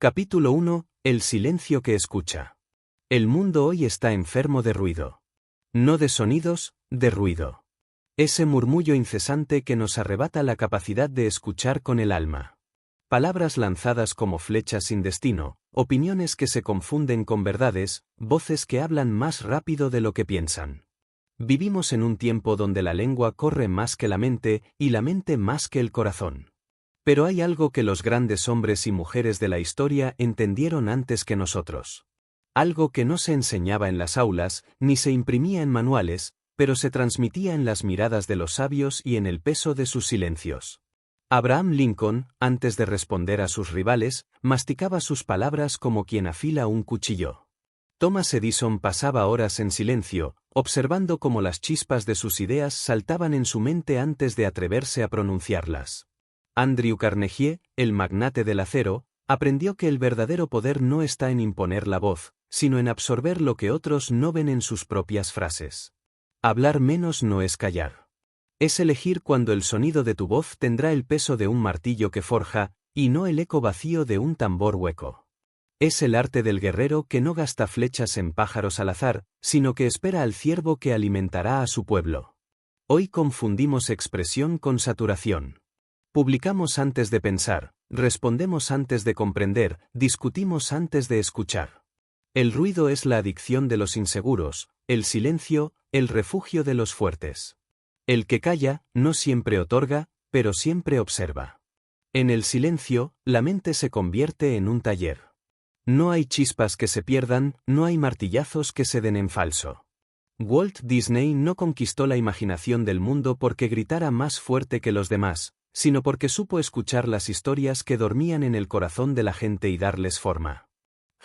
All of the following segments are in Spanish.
Capítulo 1. El silencio que escucha. El mundo hoy está enfermo de ruido. No de sonidos, de ruido. Ese murmullo incesante que nos arrebata la capacidad de escuchar con el alma. Palabras lanzadas como flechas sin destino, opiniones que se confunden con verdades, voces que hablan más rápido de lo que piensan. Vivimos en un tiempo donde la lengua corre más que la mente y la mente más que el corazón. Pero hay algo que los grandes hombres y mujeres de la historia entendieron antes que nosotros. Algo que no se enseñaba en las aulas, ni se imprimía en manuales, pero se transmitía en las miradas de los sabios y en el peso de sus silencios. Abraham Lincoln, antes de responder a sus rivales, masticaba sus palabras como quien afila un cuchillo. Thomas Edison pasaba horas en silencio, observando cómo las chispas de sus ideas saltaban en su mente antes de atreverse a pronunciarlas. Andrew Carnegie, el magnate del acero, aprendió que el verdadero poder no está en imponer la voz, sino en absorber lo que otros no ven en sus propias frases. Hablar menos no es callar. Es elegir cuando el sonido de tu voz tendrá el peso de un martillo que forja, y no el eco vacío de un tambor hueco. Es el arte del guerrero que no gasta flechas en pájaros al azar, sino que espera al ciervo que alimentará a su pueblo. Hoy confundimos expresión con saturación. Publicamos antes de pensar, respondemos antes de comprender, discutimos antes de escuchar. El ruido es la adicción de los inseguros, el silencio, el refugio de los fuertes. El que calla, no siempre otorga, pero siempre observa. En el silencio, la mente se convierte en un taller. No hay chispas que se pierdan, no hay martillazos que se den en falso. Walt Disney no conquistó la imaginación del mundo porque gritara más fuerte que los demás, sino porque supo escuchar las historias que dormían en el corazón de la gente y darles forma.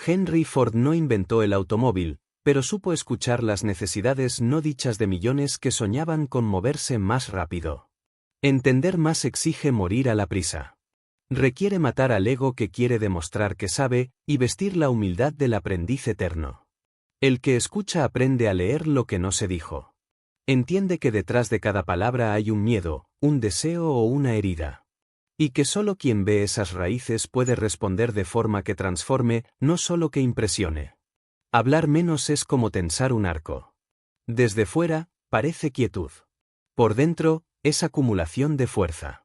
Henry Ford no inventó el automóvil, pero supo escuchar las necesidades no dichas de millones que soñaban con moverse más rápido. Entender más exige morir a la prisa. Requiere matar al ego que quiere demostrar que sabe, y vestir la humildad del aprendiz eterno. El que escucha aprende a leer lo que no se dijo. Entiende que detrás de cada palabra hay un miedo, un deseo o una herida. Y que solo quien ve esas raíces puede responder de forma que transforme, no solo que impresione. Hablar menos es como tensar un arco. Desde fuera, parece quietud. Por dentro, es acumulación de fuerza.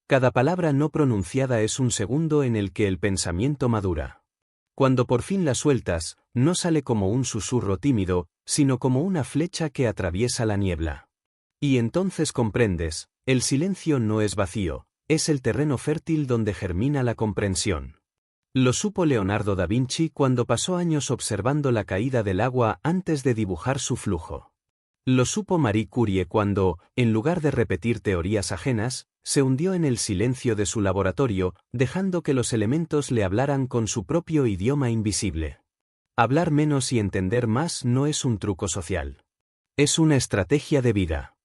Cada palabra no pronunciada es un segundo en el que el pensamiento madura. Cuando por fin la sueltas, no sale como un susurro tímido, sino como una flecha que atraviesa la niebla. Y entonces comprendes, el silencio no es vacío, es el terreno fértil donde germina la comprensión. Lo supo Leonardo da Vinci cuando pasó años observando la caída del agua antes de dibujar su flujo. Lo supo Marie Curie cuando, en lugar de repetir teorías ajenas, se hundió en el silencio de su laboratorio, dejando que los elementos le hablaran con su propio idioma invisible. Hablar menos y entender más no es un truco social. Es una estrategia de vida.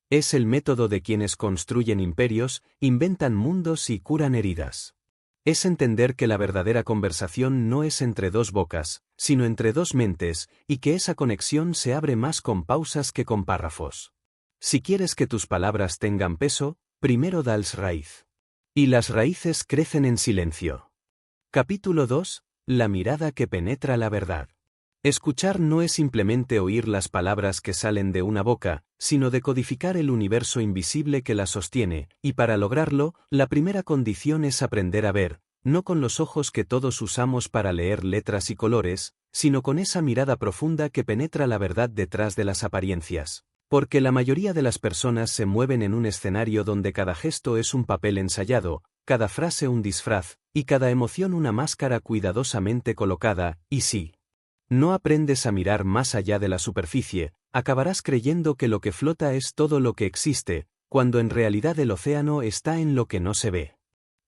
Es el método de quienes construyen imperios, inventan mundos y curan heridas. Es entender que la verdadera conversación no es entre dos bocas, sino entre dos mentes, y que esa conexión se abre más con pausas que con párrafos. Si quieres que tus palabras tengan peso, primero dales raíz. Y las raíces crecen en silencio. Capítulo 2. La mirada que penetra la verdad. Escuchar no es simplemente oír las palabras que salen de una boca, sino decodificar el universo invisible que la sostiene, y para lograrlo, la primera condición es aprender a ver, no con los ojos que todos usamos para leer letras y colores, sino con esa mirada profunda que penetra la verdad detrás de las apariencias. Porque la mayoría de las personas se mueven en un escenario donde cada gesto es un papel ensayado, cada frase un disfraz, y cada emoción una máscara cuidadosamente colocada, y si no aprendes a mirar más allá de la superficie, acabarás creyendo que lo que flota es todo lo que existe, cuando en realidad el océano está en lo que no se ve.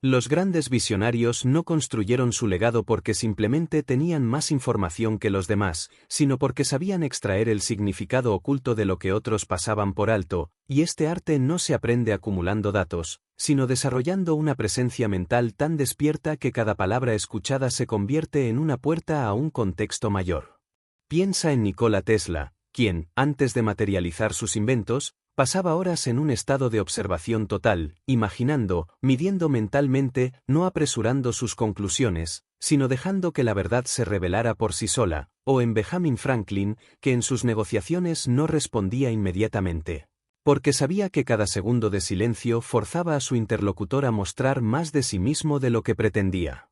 Los grandes visionarios no construyeron su legado porque simplemente tenían más información que los demás, sino porque sabían extraer el significado oculto de lo que otros pasaban por alto, y este arte no se aprende acumulando datos, sino desarrollando una presencia mental tan despierta que cada palabra escuchada se convierte en una puerta a un contexto mayor. Piensa en Nikola Tesla, quien, antes de materializar sus inventos, pasaba horas en un estado de observación total, imaginando, midiendo mentalmente, no apresurando sus conclusiones, sino dejando que la verdad se revelara por sí sola, o en Benjamin Franklin, que en sus negociaciones no respondía inmediatamente. Porque sabía que cada segundo de silencio forzaba a su interlocutor a mostrar más de sí mismo de lo que pretendía.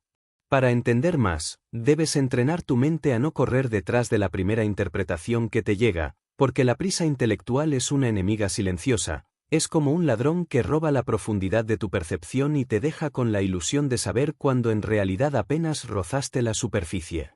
Para entender más, debes entrenar tu mente a no correr detrás de la primera interpretación que te llega, porque la prisa intelectual es una enemiga silenciosa, es como un ladrón que roba la profundidad de tu percepción y te deja con la ilusión de saber cuando en realidad apenas rozaste la superficie.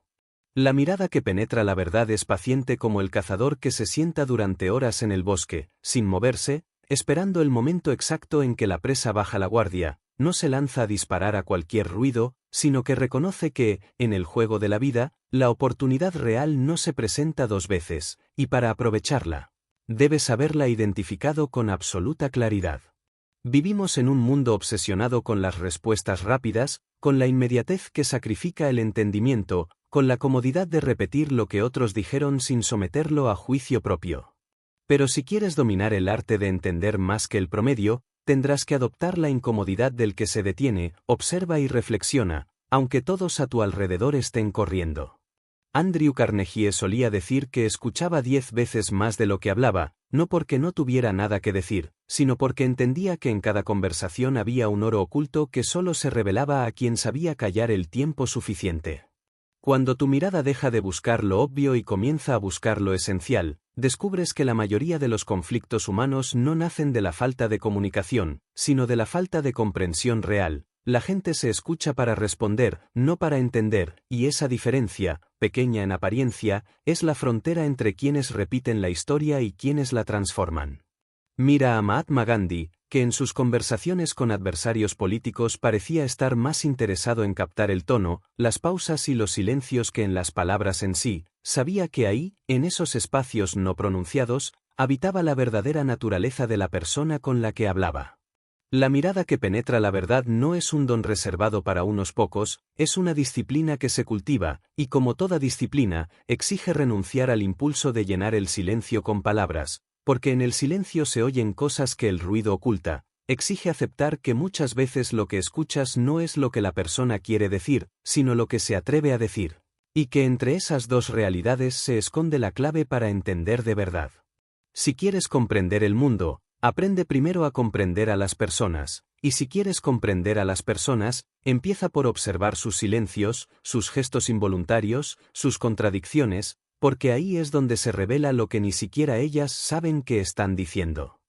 La mirada que penetra la verdad es paciente como el cazador que se sienta durante horas en el bosque, sin moverse, esperando el momento exacto en que la presa baja la guardia, no se lanza a disparar a cualquier ruido, sino que reconoce que, en el juego de la vida, la oportunidad real no se presenta dos veces, y para aprovecharla, debes haberla identificado con absoluta claridad. Vivimos en un mundo obsesionado con las respuestas rápidas, con la inmediatez que sacrifica el entendimiento, con la comodidad de repetir lo que otros dijeron sin someterlo a juicio propio. Pero si quieres dominar el arte de entender más que el promedio, tendrás que adoptar la incomodidad del que se detiene, observa y reflexiona, aunque todos a tu alrededor estén corriendo. Andrew Carnegie solía decir que escuchaba 10 veces más de lo que hablaba, no porque no tuviera nada que decir, sino porque entendía que en cada conversación había un oro oculto que solo se revelaba a quien sabía callar el tiempo suficiente. Cuando tu mirada deja de buscar lo obvio y comienza a buscar lo esencial, descubres que la mayoría de los conflictos humanos no nacen de la falta de comunicación, sino de la falta de comprensión real. La gente se escucha para responder, no para entender, y esa diferencia, pequeña en apariencia, es la frontera entre quienes repiten la historia y quienes la transforman. Mira a Mahatma Gandhi, que en sus conversaciones con adversarios políticos parecía estar más interesado en captar el tono, las pausas y los silencios que en las palabras en sí. Sabía que ahí, en esos espacios no pronunciados, habitaba la verdadera naturaleza de la persona con la que hablaba. La mirada que penetra la verdad no es un don reservado para unos pocos, es una disciplina que se cultiva, y como toda disciplina, exige renunciar al impulso de llenar el silencio con palabras, porque en el silencio se oyen cosas que el ruido oculta. Exige aceptar que muchas veces lo que escuchas no es lo que la persona quiere decir, sino lo que se atreve a decir. Y que entre esas dos realidades se esconde la clave para entender de verdad. Si quieres comprender el mundo, aprende primero a comprender a las personas, y si quieres comprender a las personas, empieza por observar sus silencios, sus gestos involuntarios, sus contradicciones, porque ahí es donde se revela lo que ni siquiera ellas saben que están diciendo.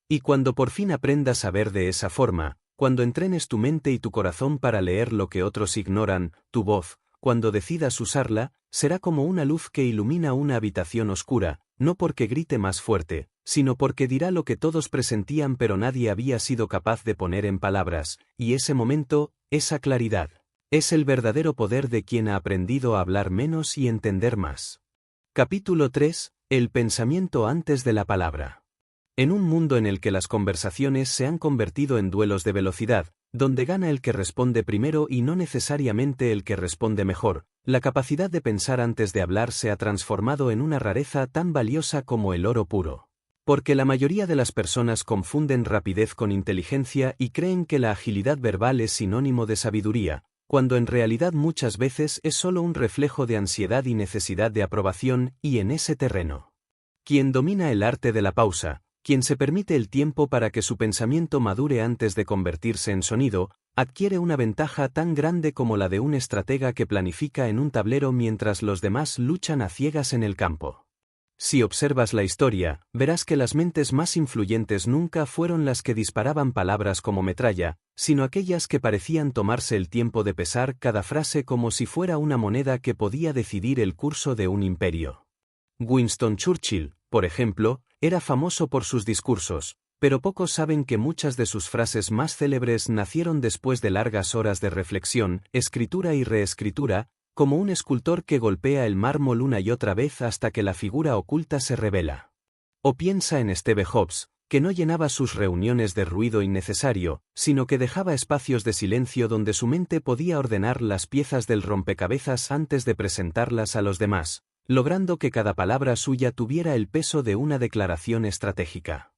Y cuando por fin aprendas a ver de esa forma, cuando entrenes tu mente y tu corazón para leer lo que otros ignoran, tu voz, cuando decidas usarla, será como una luz que ilumina una habitación oscura, no porque grite más fuerte, sino porque dirá lo que todos presentían pero nadie había sido capaz de poner en palabras, y ese momento, esa claridad, es el verdadero poder de quien ha aprendido a hablar menos y entender más. Capítulo 3. El pensamiento antes de la palabra. En un mundo en el que las conversaciones se han convertido en duelos de velocidad, donde gana el que responde primero y no necesariamente el que responde mejor, la capacidad de pensar antes de hablar se ha transformado en una rareza tan valiosa como el oro puro. Porque la mayoría de las personas confunden rapidez con inteligencia y creen que la agilidad verbal es sinónimo de sabiduría, cuando en realidad muchas veces es solo un reflejo de ansiedad y necesidad de aprobación, y en ese terreno. Quien domina el arte de la pausa, quien se permite el tiempo para que su pensamiento madure antes de convertirse en sonido, adquiere una ventaja tan grande como la de un estratega que planifica en un tablero mientras los demás luchan a ciegas en el campo. Si observas la historia, verás que las mentes más influyentes nunca fueron las que disparaban palabras como metralla, sino aquellas que parecían tomarse el tiempo de pesar cada frase como si fuera una moneda que podía decidir el curso de un imperio. Winston Churchill, por ejemplo, era famoso por sus discursos, pero pocos saben que muchas de sus frases más célebres nacieron después de largas horas de reflexión, escritura y reescritura, como un escultor que golpea el mármol una y otra vez hasta que la figura oculta se revela. O piensa en Steve Jobs, que no llenaba sus reuniones de ruido innecesario, sino que dejaba espacios de silencio donde su mente podía ordenar las piezas del rompecabezas antes de presentarlas a los demás, logrando que cada palabra suya tuviera el peso de una declaración estratégica.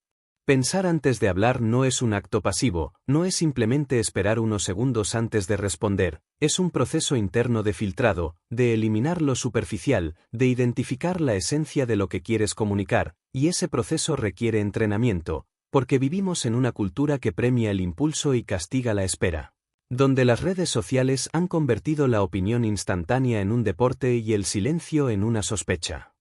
Pensar antes de hablar no es un acto pasivo, no es simplemente esperar unos segundos antes de responder, es un proceso interno de filtrado, de eliminar lo superficial, de identificar la esencia de lo que quieres comunicar, y ese proceso requiere entrenamiento, porque vivimos en una cultura que premia el impulso y castiga la espera, donde las redes sociales han convertido la opinión instantánea en un deporte y el silencio en una sospecha.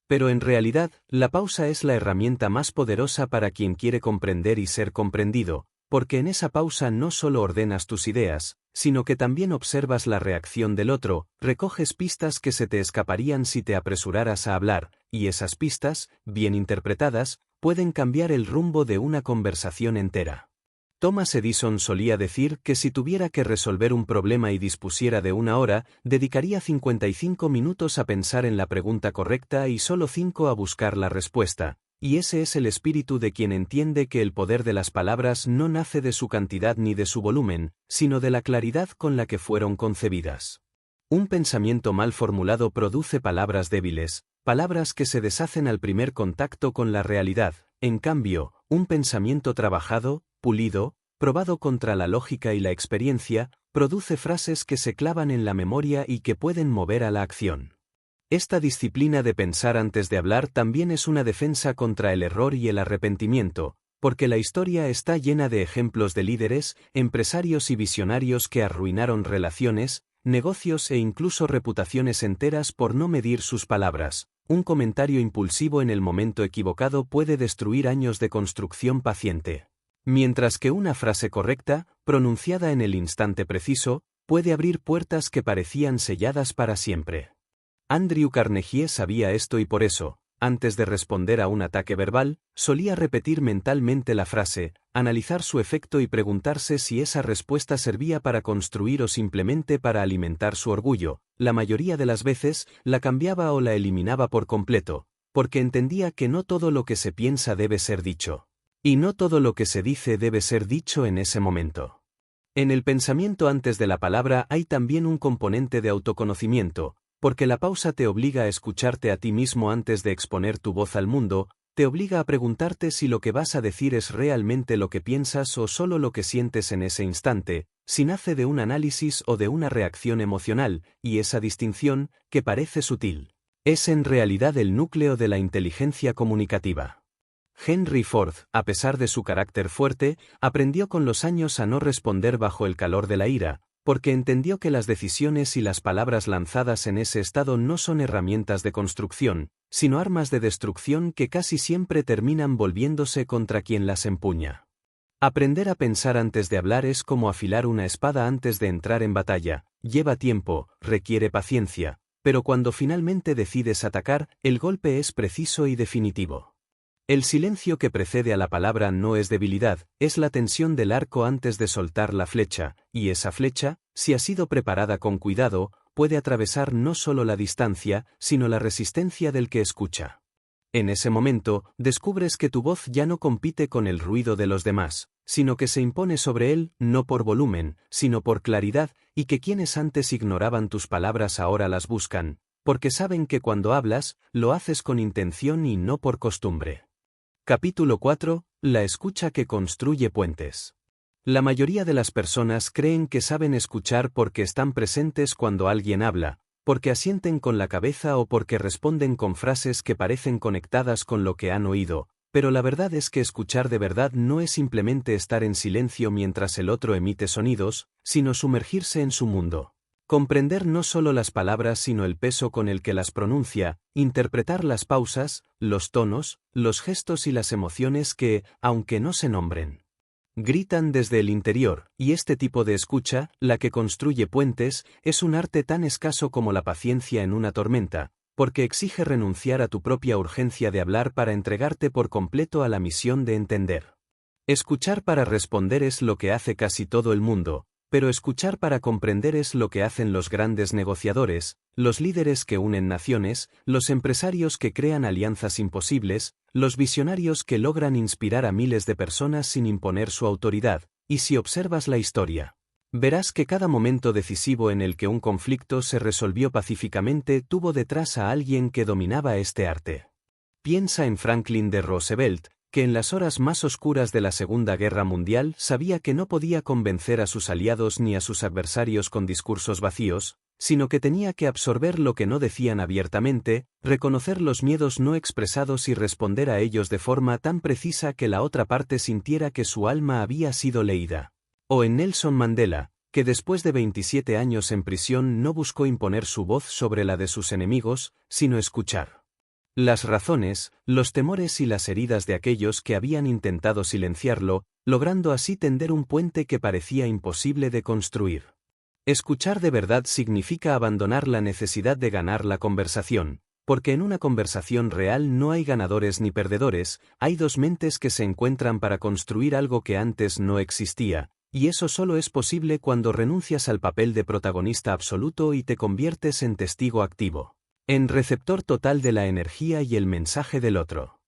Pero en realidad, la pausa es la herramienta más poderosa para quien quiere comprender y ser comprendido, porque en esa pausa no solo ordenas tus ideas, sino que también observas la reacción del otro, recoges pistas que se te escaparían si te apresuraras a hablar, y esas pistas, bien interpretadas, pueden cambiar el rumbo de una conversación entera. Thomas Edison solía decir que si tuviera que resolver un problema y dispusiera de 1 hora, dedicaría 55 minutos a pensar en la pregunta correcta y solo 5 a buscar la respuesta, y ese es el espíritu de quien entiende que el poder de las palabras no nace de su cantidad ni de su volumen, sino de la claridad con la que fueron concebidas. Un pensamiento mal formulado produce palabras débiles, palabras que se deshacen al primer contacto con la realidad. En cambio, un pensamiento trabajado, pulido, probado contra la lógica y la experiencia, produce frases que se clavan en la memoria y que pueden mover a la acción. Esta disciplina de pensar antes de hablar también es una defensa contra el error y el arrepentimiento, porque la historia está llena de ejemplos de líderes, empresarios y visionarios que arruinaron relaciones, negocios e incluso reputaciones enteras por no medir sus palabras. Un comentario impulsivo en el momento equivocado puede destruir años de construcción paciente. Mientras que una frase correcta, pronunciada en el instante preciso, puede abrir puertas que parecían selladas para siempre. Andrew Carnegie sabía esto y por eso, antes de responder a un ataque verbal, solía repetir mentalmente la frase, analizar su efecto y preguntarse si esa respuesta servía para construir o simplemente para alimentar su orgullo. La mayoría de las veces, la cambiaba o la eliminaba por completo, porque entendía que no todo lo que se piensa debe ser dicho. Y no todo lo que se dice debe ser dicho en ese momento. En el pensamiento antes de la palabra hay también un componente de autoconocimiento, porque la pausa te obliga a escucharte a ti mismo antes de exponer tu voz al mundo, te obliga a preguntarte si lo que vas a decir es realmente lo que piensas o solo lo que sientes en ese instante, si nace de un análisis o de una reacción emocional, y esa distinción, que parece sutil, es en realidad el núcleo de la inteligencia comunicativa. Henry Ford, a pesar de su carácter fuerte, aprendió con los años a no responder bajo el calor de la ira, porque entendió que las decisiones y las palabras lanzadas en ese estado no son herramientas de construcción, sino armas de destrucción que casi siempre terminan volviéndose contra quien las empuña. Aprender a pensar antes de hablar es como afilar una espada antes de entrar en batalla, lleva tiempo, requiere paciencia, pero cuando finalmente decides atacar, el golpe es preciso y definitivo. El silencio que precede a la palabra no es debilidad, es la tensión del arco antes de soltar la flecha, y esa flecha, si ha sido preparada con cuidado, puede atravesar no solo la distancia, sino la resistencia del que escucha. En ese momento, descubres que tu voz ya no compite con el ruido de los demás, sino que se impone sobre él, no por volumen, sino por claridad, y que quienes antes ignoraban tus palabras ahora las buscan, porque saben que cuando hablas, lo haces con intención y no por costumbre. Capítulo 4. La escucha que construye puentes. La mayoría de las personas creen que saben escuchar porque están presentes cuando alguien habla, porque asienten con la cabeza o porque responden con frases que parecen conectadas con lo que han oído, pero la verdad es que escuchar de verdad no es simplemente estar en silencio mientras el otro emite sonidos, sino sumergirse en su mundo. Comprender no solo las palabras sino el peso con el que las pronuncia, interpretar las pausas, los tonos, los gestos y las emociones que, aunque no se nombren, gritan desde el interior, y este tipo de escucha, la que construye puentes, es un arte tan escaso como la paciencia en una tormenta, porque exige renunciar a tu propia urgencia de hablar para entregarte por completo a la misión de entender. Escuchar para responder es lo que hace casi todo el mundo, pero escuchar para comprender es lo que hacen los grandes negociadores, los líderes que unen naciones, los empresarios que crean alianzas imposibles, los visionarios que logran inspirar a miles de personas sin imponer su autoridad, y si observas la historia, verás que cada momento decisivo en el que un conflicto se resolvió pacíficamente tuvo detrás a alguien que dominaba este arte. Piensa en Franklin D. Roosevelt, que en las horas más oscuras de la Segunda Guerra Mundial sabía que no podía convencer a sus aliados ni a sus adversarios con discursos vacíos, sino que tenía que absorber lo que no decían abiertamente, reconocer los miedos no expresados y responder a ellos de forma tan precisa que la otra parte sintiera que su alma había sido leída. O en Nelson Mandela, que después de 27 años en prisión no buscó imponer su voz sobre la de sus enemigos, sino escuchar las razones, los temores y las heridas de aquellos que habían intentado silenciarlo, logrando así tender un puente que parecía imposible de construir. Escuchar de verdad significa abandonar la necesidad de ganar la conversación, porque en una conversación real no hay ganadores ni perdedores, hay dos mentes que se encuentran para construir algo que antes no existía, y eso solo es posible cuando renuncias al papel de protagonista absoluto y te conviertes en testigo activo, en receptor total de la energía y el mensaje del otro.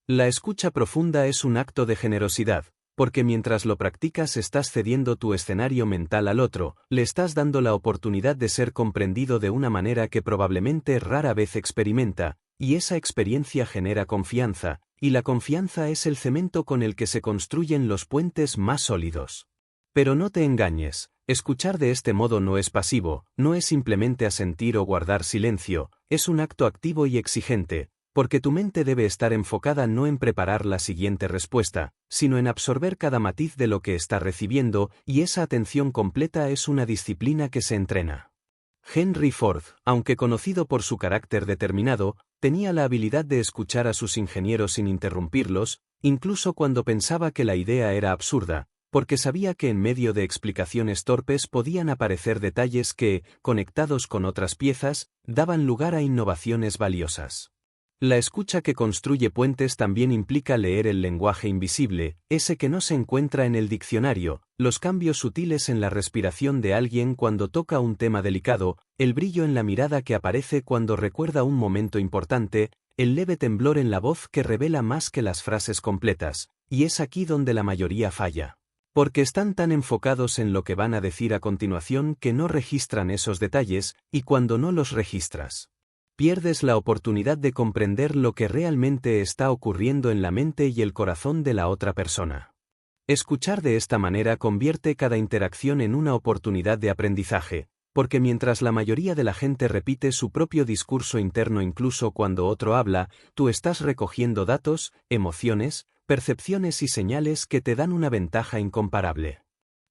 La escucha profunda es un acto de generosidad, porque mientras lo practicas estás cediendo tu escenario mental al otro, le estás dando la oportunidad de ser comprendido de una manera que probablemente rara vez experimenta, y esa experiencia genera confianza, y la confianza es el cemento con el que se construyen los puentes más sólidos. Pero no te engañes, escuchar de este modo no es pasivo, no es simplemente asentir o guardar silencio, es un acto activo y exigente, porque tu mente debe estar enfocada no en preparar la siguiente respuesta, sino en absorber cada matiz de lo que está recibiendo, y esa atención completa es una disciplina que se entrena. Henry Ford, aunque conocido por su carácter determinado, tenía la habilidad de escuchar a sus ingenieros sin interrumpirlos, incluso cuando pensaba que la idea era absurda, porque sabía que en medio de explicaciones torpes podían aparecer detalles que, conectados con otras piezas, daban lugar a innovaciones valiosas. La escucha que construye puentes también implica leer el lenguaje invisible, ese que no se encuentra en el diccionario, los cambios sutiles en la respiración de alguien cuando toca un tema delicado, el brillo en la mirada que aparece cuando recuerda un momento importante, el leve temblor en la voz que revela más que las frases completas, y es aquí donde la mayoría falla. Porque están tan enfocados en lo que van a decir a continuación que no registran esos detalles, y cuando no los registras, pierdes la oportunidad de comprender lo que realmente está ocurriendo en la mente y el corazón de la otra persona. Escuchar de esta manera convierte cada interacción en una oportunidad de aprendizaje, porque mientras la mayoría de la gente repite su propio discurso interno incluso cuando otro habla, tú estás recogiendo datos, emociones, percepciones y señales que te dan una ventaja incomparable.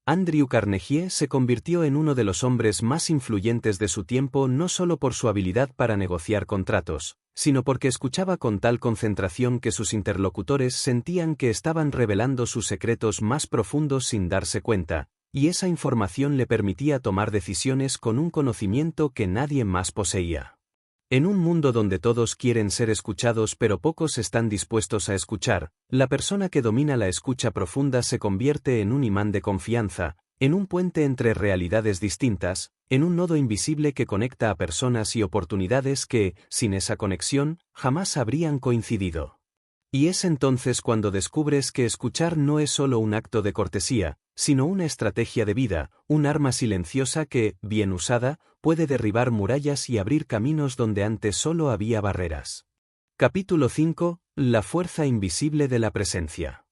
Andrew Carnegie se convirtió en uno de los hombres más influyentes de su tiempo no solo por su habilidad para negociar contratos, sino porque escuchaba con tal concentración que sus interlocutores sentían que estaban revelando sus secretos más profundos sin darse cuenta, y esa información le permitía tomar decisiones con un conocimiento que nadie más poseía. En un mundo donde todos quieren ser escuchados pero pocos están dispuestos a escuchar, la persona que domina la escucha profunda se convierte en un imán de confianza, en un puente entre realidades distintas, en un nodo invisible que conecta a personas y oportunidades que, sin esa conexión, jamás habrían coincidido. Y es entonces cuando descubres que escuchar no es solo un acto de cortesía, sino una estrategia de vida, un arma silenciosa que, bien usada, puede derribar murallas y abrir caminos donde antes solo había barreras. Capítulo 5. La fuerza invisible de la presencia.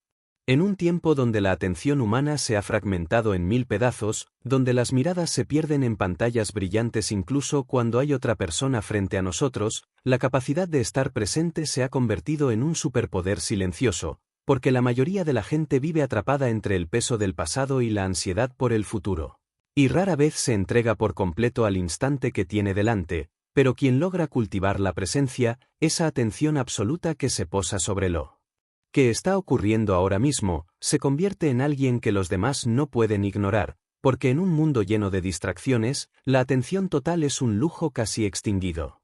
En un tiempo donde la atención humana se ha fragmentado en 1000 pedazos, donde las miradas se pierden en pantallas brillantes incluso cuando hay otra persona frente a nosotros, la capacidad de estar presente se ha convertido en un superpoder silencioso, porque la mayoría de la gente vive atrapada entre el peso del pasado y la ansiedad por el futuro. Y rara vez se entrega por completo al instante que tiene delante, pero quien logra cultivar la presencia, esa atención absoluta que se posa sobre lo que está ocurriendo ahora mismo, se convierte en alguien que los demás no pueden ignorar, porque en un mundo lleno de distracciones, la atención total es un lujo casi extinguido.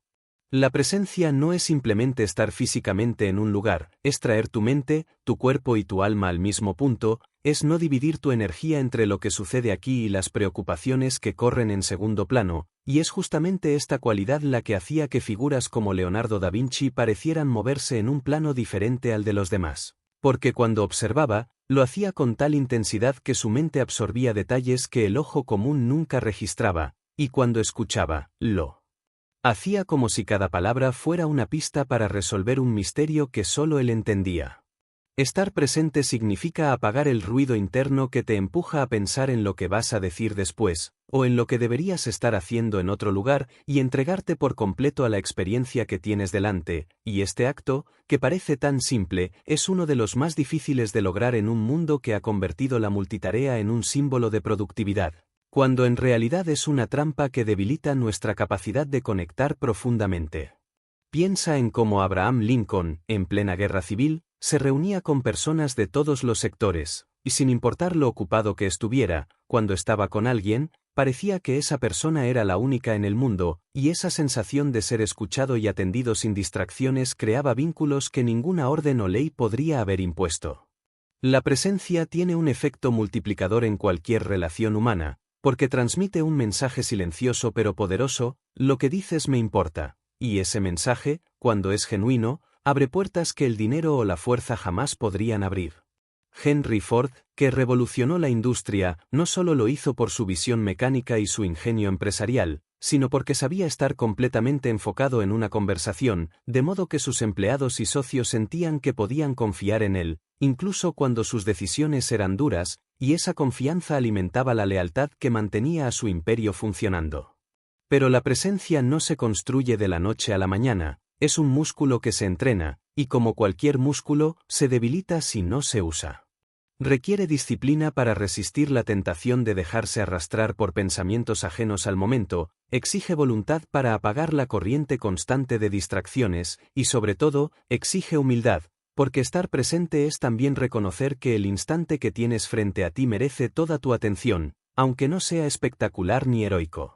La presencia no es simplemente estar físicamente en un lugar, es traer tu mente, tu cuerpo y tu alma al mismo punto, es no dividir tu energía entre lo que sucede aquí y las preocupaciones que corren en segundo plano, y es justamente esta cualidad la que hacía que figuras como Leonardo da Vinci parecieran moverse en un plano diferente al de los demás. Porque cuando observaba, lo hacía con tal intensidad que su mente absorbía detalles que el ojo común nunca registraba, y cuando escuchaba, lo hacía como si cada palabra fuera una pista para resolver un misterio que solo él entendía. Estar presente significa apagar el ruido interno que te empuja a pensar en lo que vas a decir después, o en lo que deberías estar haciendo en otro lugar, y entregarte por completo a la experiencia que tienes delante, y este acto, que parece tan simple, es uno de los más difíciles de lograr en un mundo que ha convertido la multitarea en un símbolo de productividad, cuando en realidad es una trampa que debilita nuestra capacidad de conectar profundamente. Piensa en cómo Abraham Lincoln, en plena guerra civil, se reunía con personas de todos los sectores, y sin importar lo ocupado que estuviera, cuando estaba con alguien, parecía que esa persona era la única en el mundo, y esa sensación de ser escuchado y atendido sin distracciones creaba vínculos que ninguna orden o ley podría haber impuesto. La presencia tiene un efecto multiplicador en cualquier relación humana, porque transmite un mensaje silencioso pero poderoso: lo que dices me importa, y ese mensaje, cuando es genuino, abre puertas que el dinero o la fuerza jamás podrían abrir. Henry Ford, que revolucionó la industria, no solo lo hizo por su visión mecánica y su ingenio empresarial, sino porque sabía estar completamente enfocado en una conversación, de modo que sus empleados y socios sentían que podían confiar en él, incluso cuando sus decisiones eran duras, y esa confianza alimentaba la lealtad que mantenía a su imperio funcionando. Pero la presencia no se construye de la noche a la mañana, es un músculo que se entrena, y como cualquier músculo, se debilita si no se usa. Requiere disciplina para resistir la tentación de dejarse arrastrar por pensamientos ajenos al momento, exige voluntad para apagar la corriente constante de distracciones, y sobre todo, exige humildad, porque estar presente es también reconocer que el instante que tienes frente a ti merece toda tu atención, aunque no sea espectacular ni heroico.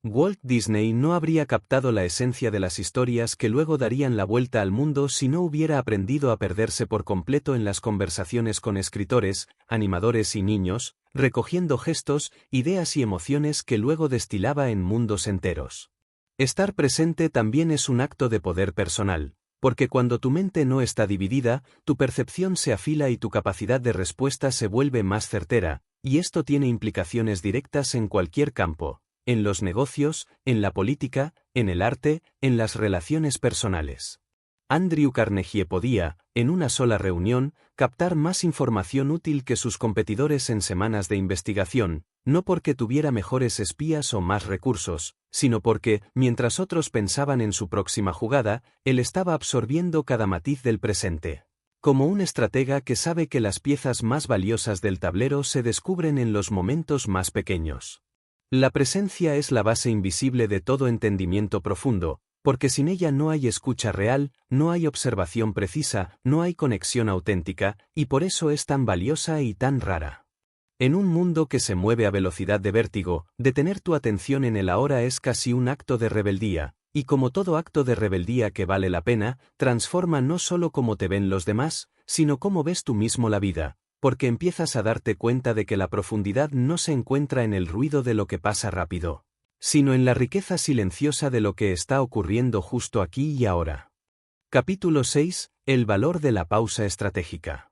Walt Disney no habría captado la esencia de las historias que luego darían la vuelta al mundo si no hubiera aprendido a perderse por completo en las conversaciones con escritores, animadores y niños, recogiendo gestos, ideas y emociones que luego destilaba en mundos enteros. Estar presente también es un acto de poder personal, porque cuando tu mente no está dividida, tu percepción se afila y tu capacidad de respuesta se vuelve más certera, y esto tiene implicaciones directas en cualquier campo: en los negocios, en la política, en el arte, en las relaciones personales. Andrew Carnegie podía, en una sola reunión, captar más información útil que sus competidores en semanas de investigación, no porque tuviera mejores espías o más recursos, sino porque, mientras otros pensaban en su próxima jugada, él estaba absorbiendo cada matiz del presente. Como un estratega que sabe que las piezas más valiosas del tablero se descubren en los momentos más pequeños. La presencia es la base invisible de todo entendimiento profundo, porque sin ella no hay escucha real, no hay observación precisa, no hay conexión auténtica, y por eso es tan valiosa y tan rara. En un mundo que se mueve a velocidad de vértigo, detener tu atención en el ahora es casi un acto de rebeldía, y como todo acto de rebeldía que vale la pena, transforma no solo cómo te ven los demás, sino cómo ves tú mismo la vida, porque empiezas a darte cuenta de que la profundidad no se encuentra en el ruido de lo que pasa rápido, sino en la riqueza silenciosa de lo que está ocurriendo justo aquí y ahora. Capítulo 6. El valor de la pausa estratégica.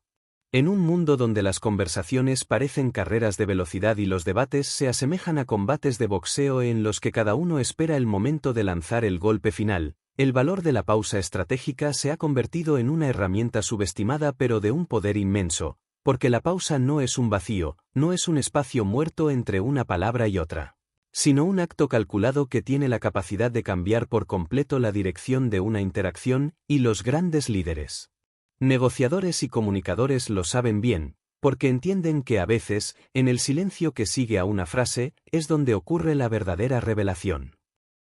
En un mundo donde las conversaciones parecen carreras de velocidad y los debates se asemejan a combates de boxeo en los que cada uno espera el momento de lanzar el golpe final, el valor de la pausa estratégica se ha convertido en una herramienta subestimada pero de un poder inmenso, porque la pausa no es un vacío, no es un espacio muerto entre una palabra y otra, sino un acto calculado que tiene la capacidad de cambiar por completo la dirección de una interacción, y los grandes líderes, negociadores y comunicadores lo saben bien, porque entienden que a veces, en el silencio que sigue a una frase, es donde ocurre la verdadera revelación.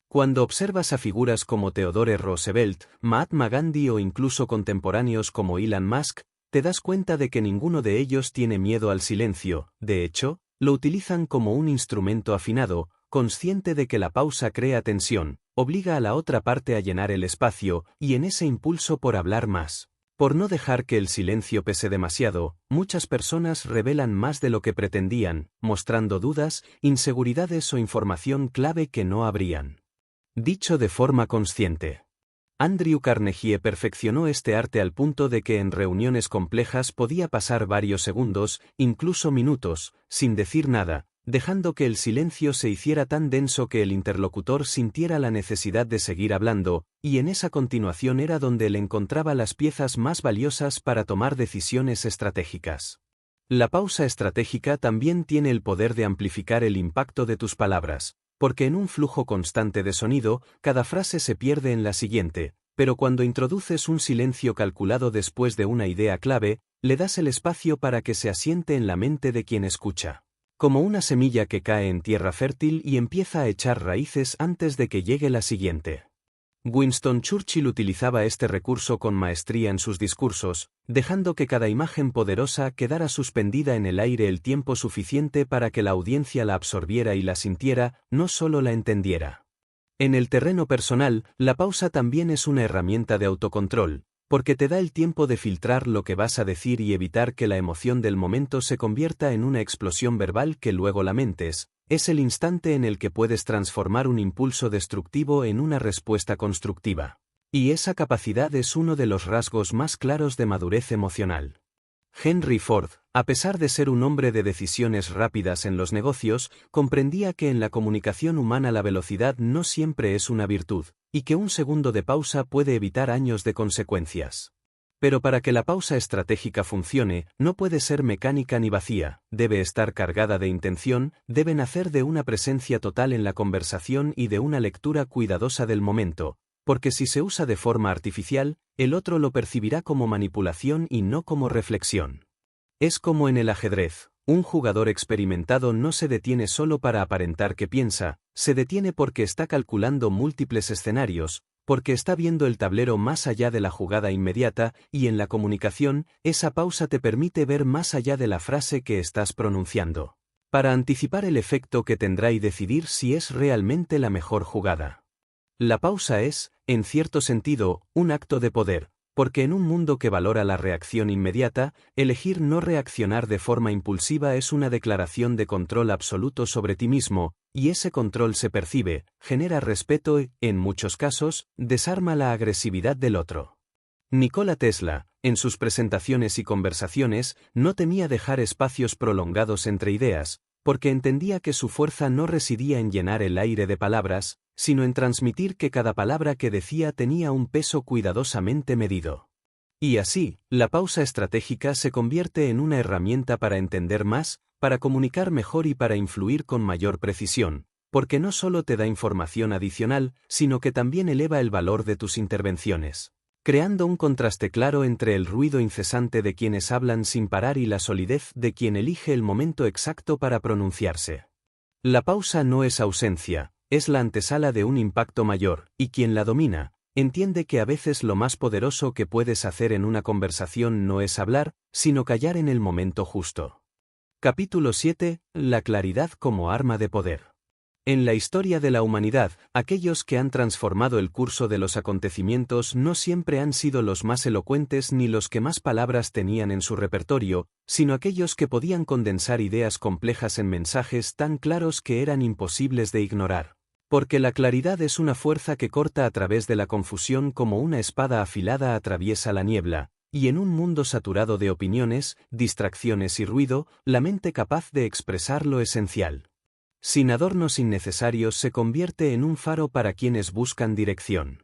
Cuando observas a figuras como Theodore Roosevelt, Mahatma Gandhi o incluso contemporáneos como Elon Musk, te das cuenta de que ninguno de ellos tiene miedo al silencio, de hecho, lo utilizan como un instrumento afinado, consciente de que la pausa crea tensión, obliga a la otra parte a llenar el espacio, y en ese impulso por hablar más, por no dejar que el silencio pese demasiado, muchas personas revelan más de lo que pretendían, mostrando dudas, inseguridades o información clave que no habrían dicho de forma consciente. Andrew Carnegie perfeccionó este arte al punto de que en reuniones complejas podía pasar varios segundos, incluso minutos, sin decir nada, dejando que el silencio se hiciera tan denso que el interlocutor sintiera la necesidad de seguir hablando, y en esa continuación era donde él encontraba las piezas más valiosas para tomar decisiones estratégicas. La pausa estratégica también tiene el poder de amplificar el impacto de tus palabras, porque en un flujo constante de sonido, cada frase se pierde en la siguiente, pero cuando introduces un silencio calculado después de una idea clave, le das el espacio para que se asiente en la mente de quien escucha. Como una semilla que cae en tierra fértil y empieza a echar raíces antes de que llegue la siguiente. Winston Churchill utilizaba este recurso con maestría en sus discursos, dejando que cada imagen poderosa quedara suspendida en el aire el tiempo suficiente para que la audiencia la absorbiera y la sintiera, no solo la entendiera. En el terreno personal, la pausa también es una herramienta de autocontrol, porque te da el tiempo de filtrar lo que vas a decir y evitar que la emoción del momento se convierta en una explosión verbal que luego lamentes. Es el instante en el que puedes transformar un impulso destructivo en una respuesta constructiva. Y esa capacidad es uno de los rasgos más claros de madurez emocional. Henry Ford, a pesar de ser un hombre de decisiones rápidas en los negocios, comprendía que en la comunicación humana la velocidad no siempre es una virtud, y que un segundo de pausa puede evitar años de consecuencias. Pero para que la pausa estratégica funcione, no puede ser mecánica ni vacía, debe estar cargada de intención, debe nacer de una presencia total en la conversación y de una lectura cuidadosa del momento, porque si se usa de forma artificial, el otro lo percibirá como manipulación y no como reflexión. Es como en el ajedrez, un jugador experimentado no se detiene solo para aparentar que piensa, se detiene porque está calculando múltiples escenarios, porque está viendo el tablero más allá de la jugada inmediata, y en la comunicación, esa pausa te permite ver más allá de la frase que estás pronunciando, para anticipar el efecto que tendrá y decidir si es realmente la mejor jugada. La pausa es, en cierto sentido, un acto de poder, porque en un mundo que valora la reacción inmediata, elegir no reaccionar de forma impulsiva es una declaración de control absoluto sobre ti mismo, y ese control se percibe, genera respeto y, en muchos casos, desarma la agresividad del otro. Nikola Tesla, en sus presentaciones y conversaciones, no temía dejar espacios prolongados entre ideas, porque entendía que su fuerza no residía en llenar el aire de palabras, sino en transmitir que cada palabra que decía tenía un peso cuidadosamente medido. Y así, la pausa estratégica se convierte en una herramienta para entender más, para comunicar mejor y para influir con mayor precisión, porque no solo te da información adicional, sino que también eleva el valor de tus intervenciones, creando un contraste claro entre el ruido incesante de quienes hablan sin parar y la solidez de quien elige el momento exacto para pronunciarse. La pausa no es ausencia, es la antesala de un impacto mayor, y quien la domina, entiende que a veces lo más poderoso que puedes hacer en una conversación no es hablar, sino callar en el momento justo. Capítulo 7. La claridad como arma de poder. En la historia de la humanidad, aquellos que han transformado el curso de los acontecimientos no siempre han sido los más elocuentes ni los que más palabras tenían en su repertorio, sino aquellos que podían condensar ideas complejas en mensajes tan claros que eran imposibles de ignorar. Porque la claridad es una fuerza que corta a través de la confusión como una espada afilada atraviesa la niebla, y en un mundo saturado de opiniones, distracciones y ruido, la mente capaz de expresar lo esencial, sin adornos innecesarios, se convierte en un faro para quienes buscan dirección.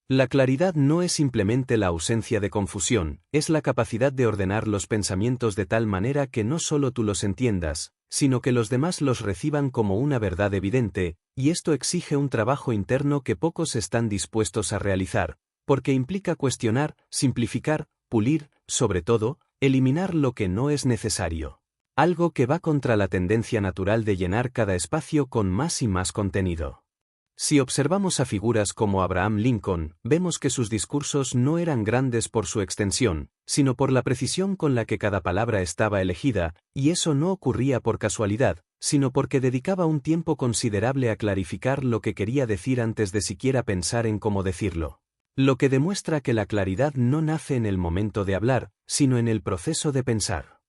La claridad no es simplemente la ausencia de confusión, es la capacidad de ordenar los pensamientos de tal manera que no solo tú los entiendas, sino que los demás los reciban como una verdad evidente, y esto exige un trabajo interno que pocos están dispuestos a realizar, porque implica cuestionar, simplificar, pulir, sobre todo, eliminar lo que no es necesario. Algo que va contra la tendencia natural de llenar cada espacio con más y más contenido. Si observamos a figuras como Abraham Lincoln, vemos que sus discursos no eran grandes por su extensión, sino por la precisión con la que cada palabra estaba elegida, y eso no ocurría por casualidad, sino porque dedicaba un tiempo considerable a clarificar lo que quería decir antes de siquiera pensar en cómo decirlo. Lo que demuestra que la claridad no nace en el momento de hablar, sino en el proceso de pensar.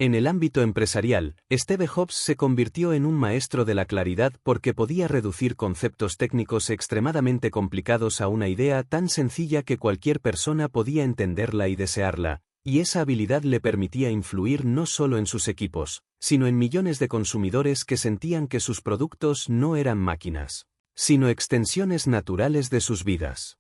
En el ámbito empresarial, Steve Jobs se convirtió en un maestro de la claridad porque podía reducir conceptos técnicos extremadamente complicados a una idea tan sencilla que cualquier persona podía entenderla y desearla, y esa habilidad le permitía influir no solo en sus equipos, sino en millones de consumidores que sentían que sus productos no eran máquinas, sino extensiones naturales de sus vidas.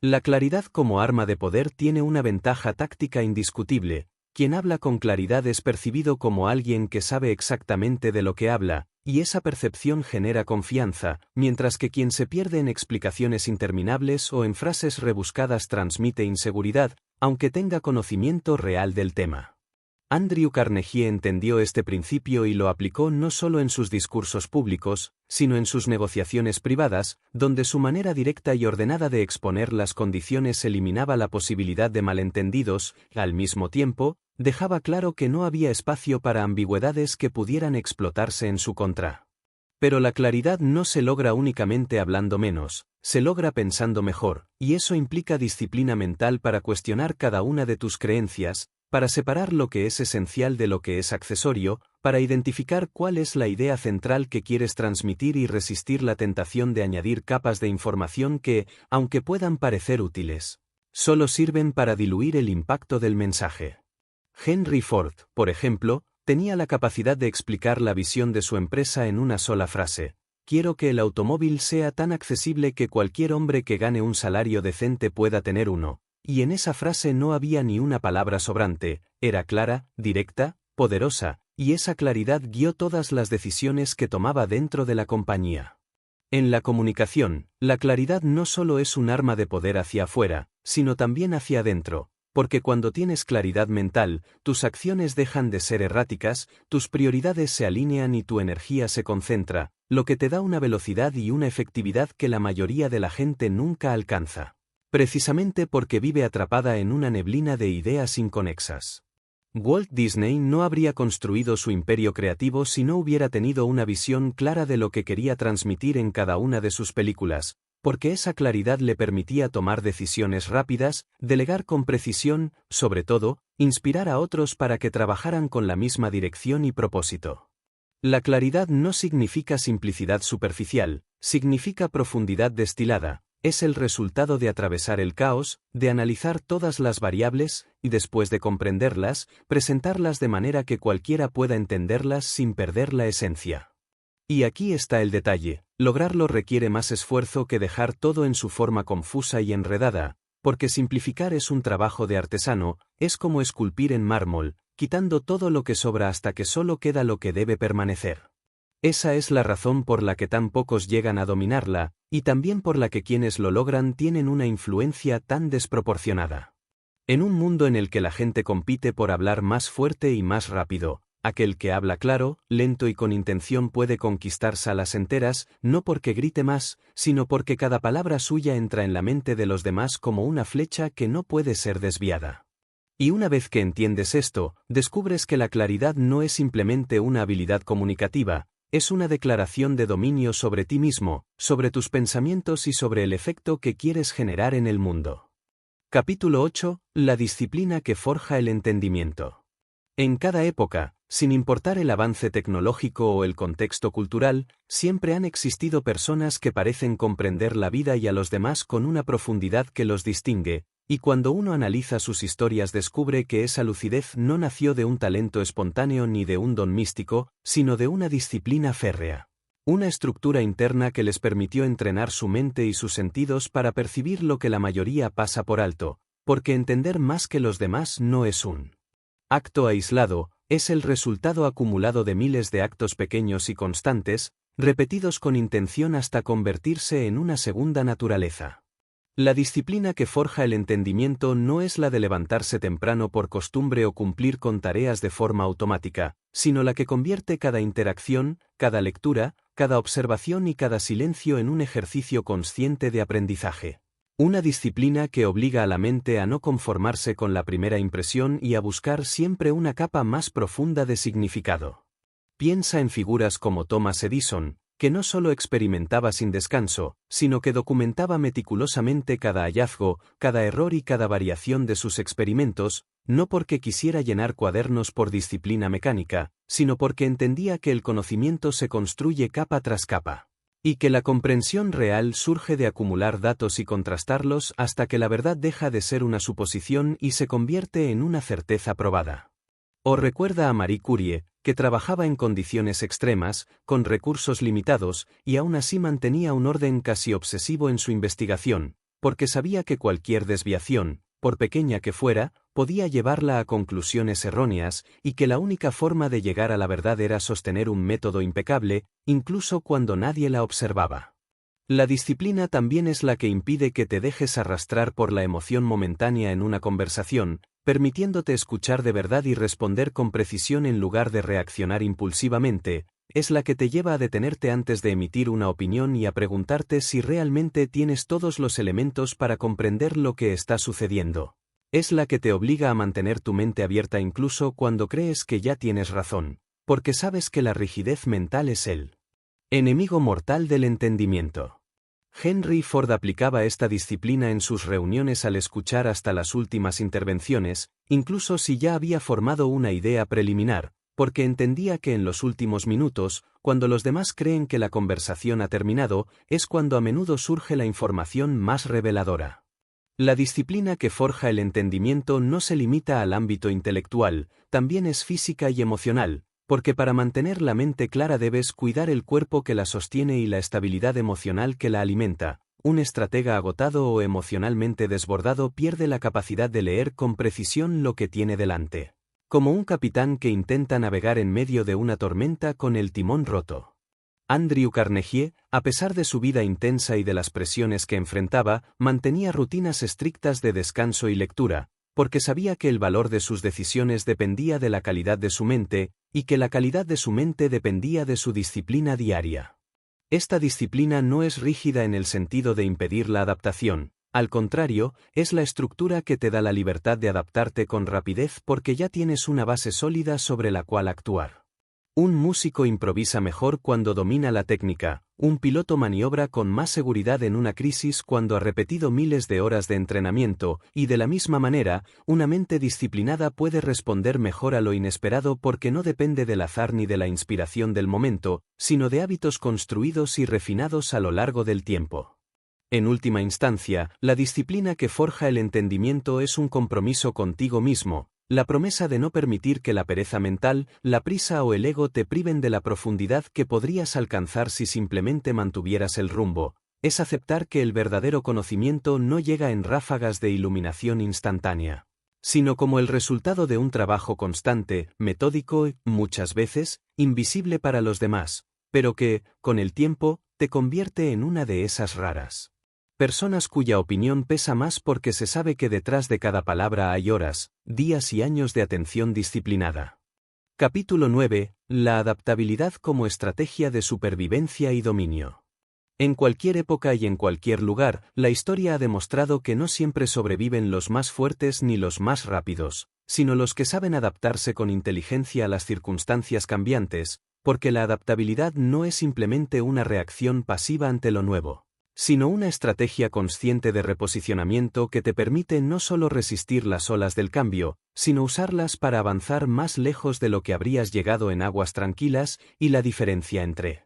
La claridad como arma de poder tiene una ventaja táctica indiscutible. Quien habla con claridad es percibido como alguien que sabe exactamente de lo que habla, y esa percepción genera confianza, mientras que quien se pierde en explicaciones interminables o en frases rebuscadas transmite inseguridad, aunque tenga conocimiento real del tema. Andrew Carnegie entendió este principio y lo aplicó no solo en sus discursos públicos, sino en sus negociaciones privadas, donde su manera directa y ordenada de exponer las condiciones eliminaba la posibilidad de malentendidos, al mismo tiempo, dejaba claro que no había espacio para ambigüedades que pudieran explotarse en su contra. Pero la claridad no se logra únicamente hablando menos, se logra pensando mejor, y eso implica disciplina mental para cuestionar cada una de tus creencias, para separar lo que es esencial de lo que es accesorio, para identificar cuál es la idea central que quieres transmitir y resistir la tentación de añadir capas de información que, aunque puedan parecer útiles, solo sirven para diluir el impacto del mensaje. Henry Ford, por ejemplo, tenía la capacidad de explicar la visión de su empresa en una sola frase: quiero que el automóvil sea tan accesible que cualquier hombre que gane un salario decente pueda tener uno. Y en esa frase no había ni una palabra sobrante, era clara, directa, poderosa, y esa claridad guió todas las decisiones que tomaba dentro de la compañía. En la comunicación, la claridad no solo es un arma de poder hacia afuera, sino también hacia adentro, porque cuando tienes claridad mental, tus acciones dejan de ser erráticas, tus prioridades se alinean y tu energía se concentra, lo que te da una velocidad y una efectividad que la mayoría de la gente nunca alcanza. Precisamente porque vive atrapada en una neblina de ideas inconexas. Walt Disney no habría construido su imperio creativo si no hubiera tenido una visión clara de lo que quería transmitir en cada una de sus películas, porque esa claridad le permitía tomar decisiones rápidas, delegar con precisión, sobre todo, inspirar a otros para que trabajaran con la misma dirección y propósito. La claridad no significa simplicidad superficial, significa profundidad destilada. Es el resultado de atravesar el caos, de analizar todas las variables, y después de comprenderlas, presentarlas de manera que cualquiera pueda entenderlas sin perder la esencia. Y aquí está el detalle: lograrlo requiere más esfuerzo que dejar todo en su forma confusa y enredada, porque simplificar es un trabajo de artesano, es como esculpir en mármol, quitando todo lo que sobra hasta que solo queda lo que debe permanecer. Esa es la razón por la que tan pocos llegan a dominarla, y también por la que quienes lo logran tienen una influencia tan desproporcionada. En un mundo en el que la gente compite por hablar más fuerte y más rápido, aquel que habla claro, lento y con intención puede conquistar salas enteras, no porque grite más, sino porque cada palabra suya entra en la mente de los demás como una flecha que no puede ser desviada. Y una vez que entiendes esto, descubres que la claridad no es simplemente una habilidad comunicativa, es una declaración de dominio sobre ti mismo, sobre tus pensamientos y sobre el efecto que quieres generar en el mundo. Capítulo 8. La disciplina que forja el entendimiento. En cada época, sin importar el avance tecnológico o el contexto cultural, siempre han existido personas que parecen comprender la vida y a los demás con una profundidad que los distingue, y cuando uno analiza sus historias descubre que esa lucidez no nació de un talento espontáneo ni de un don místico, sino de una disciplina férrea. Una estructura interna que les permitió entrenar su mente y sus sentidos para percibir lo que la mayoría pasa por alto, porque entender más que los demás no es un acto aislado, es el resultado acumulado de miles de actos pequeños y constantes, repetidos con intención hasta convertirse en una segunda naturaleza. La disciplina que forja el entendimiento no es la de levantarse temprano por costumbre o cumplir con tareas de forma automática, sino la que convierte cada interacción, cada lectura, cada observación y cada silencio en un ejercicio consciente de aprendizaje. Una disciplina que obliga a la mente a no conformarse con la primera impresión y a buscar siempre una capa más profunda de significado. Piensa en figuras como Thomas Edison, que no solo experimentaba sin descanso, sino que documentaba meticulosamente cada hallazgo, cada error y cada variación de sus experimentos, no porque quisiera llenar cuadernos por disciplina mecánica, sino porque entendía que el conocimiento se construye capa tras capa. Y que la comprensión real surge de acumular datos y contrastarlos hasta que la verdad deja de ser una suposición y se convierte en una certeza probada. O recuerda a Marie Curie, que trabajaba en condiciones extremas, con recursos limitados, y aún así mantenía un orden casi obsesivo en su investigación, porque sabía que cualquier desviación, por pequeña que fuera, podía llevarla a conclusiones erróneas, y que la única forma de llegar a la verdad era sostener un método impecable, incluso cuando nadie la observaba. La disciplina también es la que impide que te dejes arrastrar por la emoción momentánea en una conversación, permitiéndote escuchar de verdad y responder con precisión en lugar de reaccionar impulsivamente. Es la que te lleva a detenerte antes de emitir una opinión y a preguntarte si realmente tienes todos los elementos para comprender lo que está sucediendo. Es la que te obliga a mantener tu mente abierta incluso cuando crees que ya tienes razón, porque sabes que la rigidez mental es el enemigo mortal del entendimiento. Henry Ford aplicaba esta disciplina en sus reuniones al escuchar hasta las últimas intervenciones, incluso si ya había formado una idea preliminar, porque entendía que en los últimos minutos, cuando los demás creen que la conversación ha terminado, es cuando a menudo surge la información más reveladora. La disciplina que forja el entendimiento no se limita al ámbito intelectual, también es física y emocional, porque para mantener la mente clara debes cuidar el cuerpo que la sostiene y la estabilidad emocional que la alimenta. Un estratega agotado o emocionalmente desbordado pierde la capacidad de leer con precisión lo que tiene delante. Como un capitán que intenta navegar en medio de una tormenta con el timón roto. Andrew Carnegie, a pesar de su vida intensa y de las presiones que enfrentaba, mantenía rutinas estrictas de descanso y lectura, porque sabía que el valor de sus decisiones dependía de la calidad de su mente, y que la calidad de su mente dependía de su disciplina diaria. Esta disciplina no es rígida en el sentido de impedir la adaptación, al contrario, es la estructura que te da la libertad de adaptarte con rapidez porque ya tienes una base sólida sobre la cual actuar. Un músico improvisa mejor cuando domina la técnica, un piloto maniobra con más seguridad en una crisis cuando ha repetido miles de horas de entrenamiento, y de la misma manera, una mente disciplinada puede responder mejor a lo inesperado porque no depende del azar ni de la inspiración del momento, sino de hábitos construidos y refinados a lo largo del tiempo. En última instancia, la disciplina que forja el entendimiento es un compromiso contigo mismo, la promesa de no permitir que la pereza mental, la prisa o el ego te priven de la profundidad que podrías alcanzar si simplemente mantuvieras el rumbo, es aceptar que el verdadero conocimiento no llega en ráfagas de iluminación instantánea, sino como el resultado de un trabajo constante, metódico y, muchas veces, invisible para los demás, pero que, con el tiempo, te convierte en una de esas raras personas cuya opinión pesa más porque se sabe que detrás de cada palabra hay horas, días y años de atención disciplinada. Capítulo 9. La adaptabilidad como estrategia de supervivencia y dominio. En cualquier época y en cualquier lugar, la historia ha demostrado que no siempre sobreviven los más fuertes ni los más rápidos, sino los que saben adaptarse con inteligencia a las circunstancias cambiantes, porque la adaptabilidad no es simplemente una reacción pasiva ante lo nuevo, sino una estrategia consciente de reposicionamiento que te permite no solo resistir las olas del cambio, sino usarlas para avanzar más lejos de lo que habrías llegado en aguas tranquilas, y la diferencia entre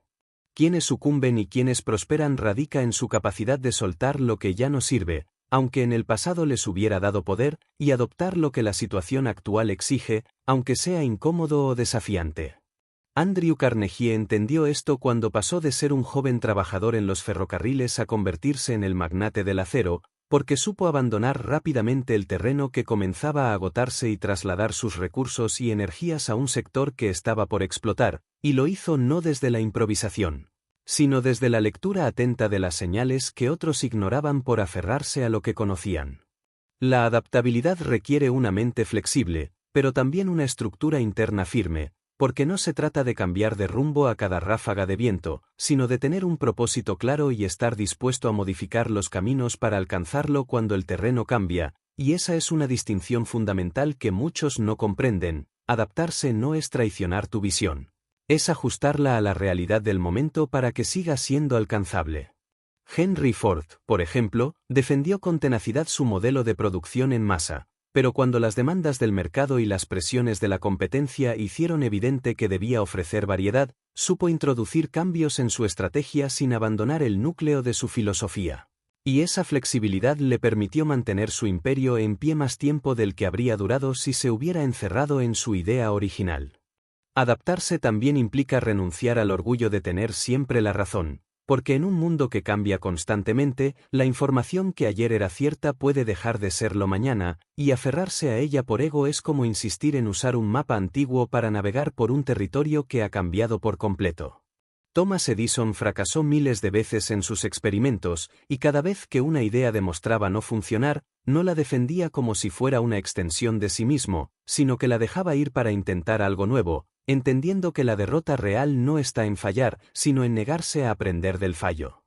quienes sucumben y quienes prosperan radica en su capacidad de soltar lo que ya no sirve, aunque en el pasado les hubiera dado poder, y adoptar lo que la situación actual exige, aunque sea incómodo o desafiante. Andrew Carnegie entendió esto cuando pasó de ser un joven trabajador en los ferrocarriles a convertirse en el magnate del acero, porque supo abandonar rápidamente el terreno que comenzaba a agotarse y trasladar sus recursos y energías a un sector que estaba por explotar, y lo hizo no desde la improvisación, sino desde la lectura atenta de las señales que otros ignoraban por aferrarse a lo que conocían. La adaptabilidad requiere una mente flexible, pero también una estructura interna firme, porque no se trata de cambiar de rumbo a cada ráfaga de viento, sino de tener un propósito claro y estar dispuesto a modificar los caminos para alcanzarlo cuando el terreno cambia, y esa es una distinción fundamental que muchos no comprenden. Adaptarse no es traicionar tu visión, es ajustarla a la realidad del momento para que siga siendo alcanzable. Henry Ford, por ejemplo, defendió con tenacidad su modelo de producción en masa, pero cuando las demandas del mercado y las presiones de la competencia hicieron evidente que debía ofrecer variedad, supo introducir cambios en su estrategia sin abandonar el núcleo de su filosofía. Y esa flexibilidad le permitió mantener su imperio en pie más tiempo del que habría durado si se hubiera encerrado en su idea original. Adaptarse también implica renunciar al orgullo de tener siempre la razón, porque en un mundo que cambia constantemente, la información que ayer era cierta puede dejar de serlo mañana, y aferrarse a ella por ego es como insistir en usar un mapa antiguo para navegar por un territorio que ha cambiado por completo. Thomas Edison fracasó miles de veces en sus experimentos, y cada vez que una idea demostraba no funcionar, no la defendía como si fuera una extensión de sí mismo, sino que la dejaba ir para intentar algo nuevo, entendiendo que la derrota real no está en fallar, sino en negarse a aprender del fallo.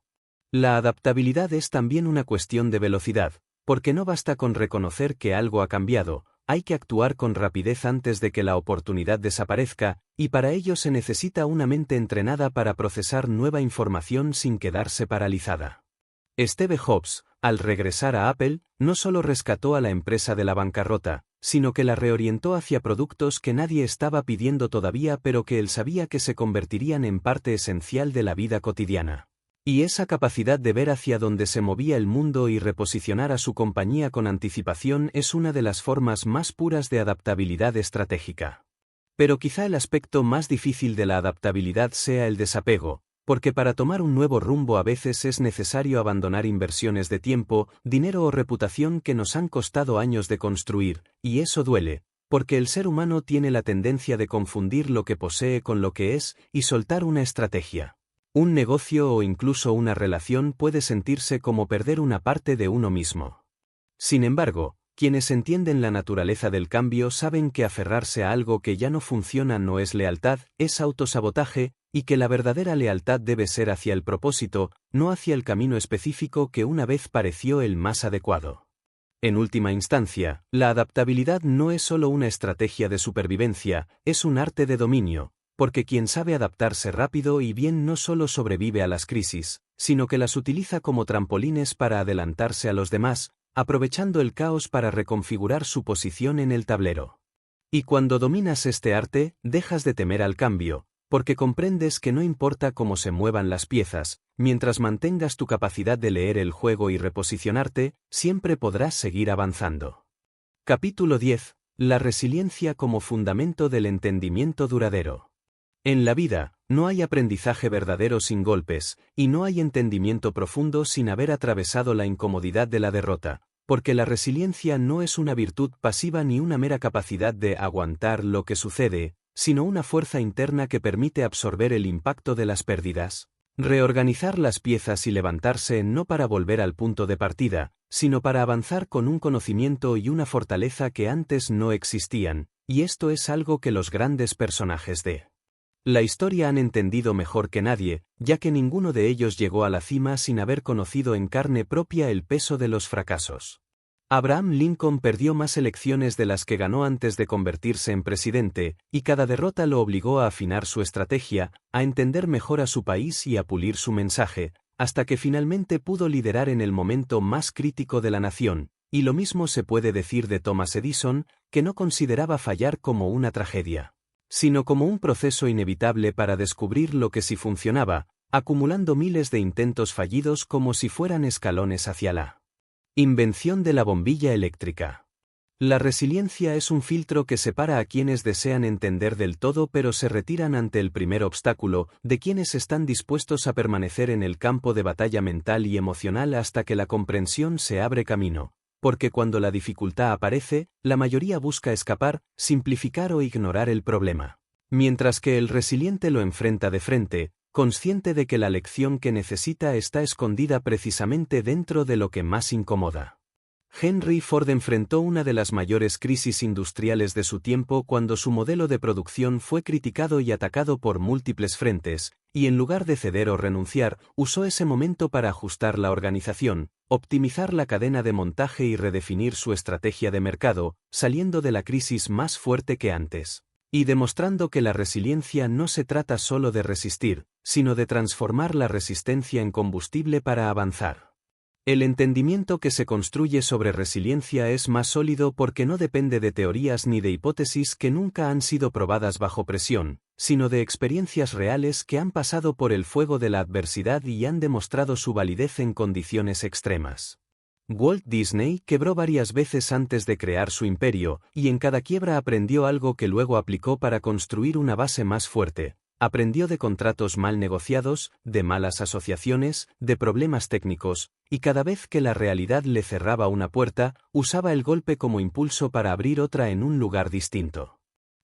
La adaptabilidad es también una cuestión de velocidad, porque no basta con reconocer que algo ha cambiado, hay que actuar con rapidez antes de que la oportunidad desaparezca, y para ello se necesita una mente entrenada para procesar nueva información sin quedarse paralizada. Steve Jobs, al regresar a Apple, no solo rescató a la empresa de la bancarrota, sino que la reorientó hacia productos que nadie estaba pidiendo todavía pero que él sabía que se convertirían en parte esencial de la vida cotidiana. Y esa capacidad de ver hacia dónde se movía el mundo y reposicionar a su compañía con anticipación es una de las formas más puras de adaptabilidad estratégica. Pero quizá el aspecto más difícil de la adaptabilidad sea el desapego, porque para tomar un nuevo rumbo a veces es necesario abandonar inversiones de tiempo, dinero o reputación que nos han costado años de construir, y eso duele, porque el ser humano tiene la tendencia de confundir lo que posee con lo que es y soltar una estrategia. Un negocio o incluso una relación puede sentirse como perder una parte de uno mismo. Sin embargo, quienes entienden la naturaleza del cambio saben que aferrarse a algo que ya no funciona no es lealtad, es autosabotaje, y que la verdadera lealtad debe ser hacia el propósito, no hacia el camino específico que una vez pareció el más adecuado. En última instancia, la adaptabilidad no es solo una estrategia de supervivencia, es un arte de dominio, porque quien sabe adaptarse rápido y bien no solo sobrevive a las crisis, sino que las utiliza como trampolines para adelantarse a los demás, aprovechando el caos para reconfigurar su posición en el tablero. Y cuando dominas este arte, dejas de temer al cambio, porque comprendes que no importa cómo se muevan las piezas, mientras mantengas tu capacidad de leer el juego y reposicionarte, siempre podrás seguir avanzando. Capítulo 10. La resiliencia como fundamento del entendimiento duradero. En la vida, no hay aprendizaje verdadero sin golpes, y no hay entendimiento profundo sin haber atravesado la incomodidad de la derrota, porque la resiliencia no es una virtud pasiva ni una mera capacidad de aguantar lo que sucede, sino una fuerza interna que permite absorber el impacto de las pérdidas, reorganizar las piezas y levantarse no para volver al punto de partida, sino para avanzar con un conocimiento y una fortaleza que antes no existían, y esto es algo que los grandes personajes de la historia han entendido mejor que nadie, ya que ninguno de ellos llegó a la cima sin haber conocido en carne propia el peso de los fracasos. Abraham Lincoln perdió más elecciones de las que ganó antes de convertirse en presidente, y cada derrota lo obligó a afinar su estrategia, a entender mejor a su país y a pulir su mensaje, hasta que finalmente pudo liderar en el momento más crítico de la nación, y lo mismo se puede decir de Thomas Edison, que no consideraba fallar como una tragedia, sino como un proceso inevitable para descubrir lo que sí funcionaba, acumulando miles de intentos fallidos como si fueran escalones hacia la invención de la bombilla eléctrica. La resiliencia es un filtro que separa a quienes desean entender del todo pero se retiran ante el primer obstáculo, de quienes están dispuestos a permanecer en el campo de batalla mental y emocional hasta que la comprensión se abre camino. Porque cuando la dificultad aparece, la mayoría busca escapar, simplificar o ignorar el problema. Mientras que el resiliente lo enfrenta de frente, consciente de que la lección que necesita está escondida precisamente dentro de lo que más incomoda. Henry Ford enfrentó una de las mayores crisis industriales de su tiempo cuando su modelo de producción fue criticado y atacado por múltiples frentes, y en lugar de ceder o renunciar, usó ese momento para ajustar la organización, optimizar la cadena de montaje y redefinir su estrategia de mercado, saliendo de la crisis más fuerte que antes, y demostrando que la resiliencia no se trata solo de resistir, sino de transformar la resistencia en combustible para avanzar. El entendimiento que se construye sobre resiliencia es más sólido porque no depende de teorías ni de hipótesis que nunca han sido probadas bajo presión, sino de experiencias reales que han pasado por el fuego de la adversidad y han demostrado su validez en condiciones extremas. Walt Disney quebró varias veces antes de crear su imperio, y en cada quiebra aprendió algo que luego aplicó para construir una base más fuerte. Aprendió de contratos mal negociados, de malas asociaciones, de problemas técnicos, y cada vez que la realidad le cerraba una puerta, usaba el golpe como impulso para abrir otra en un lugar distinto.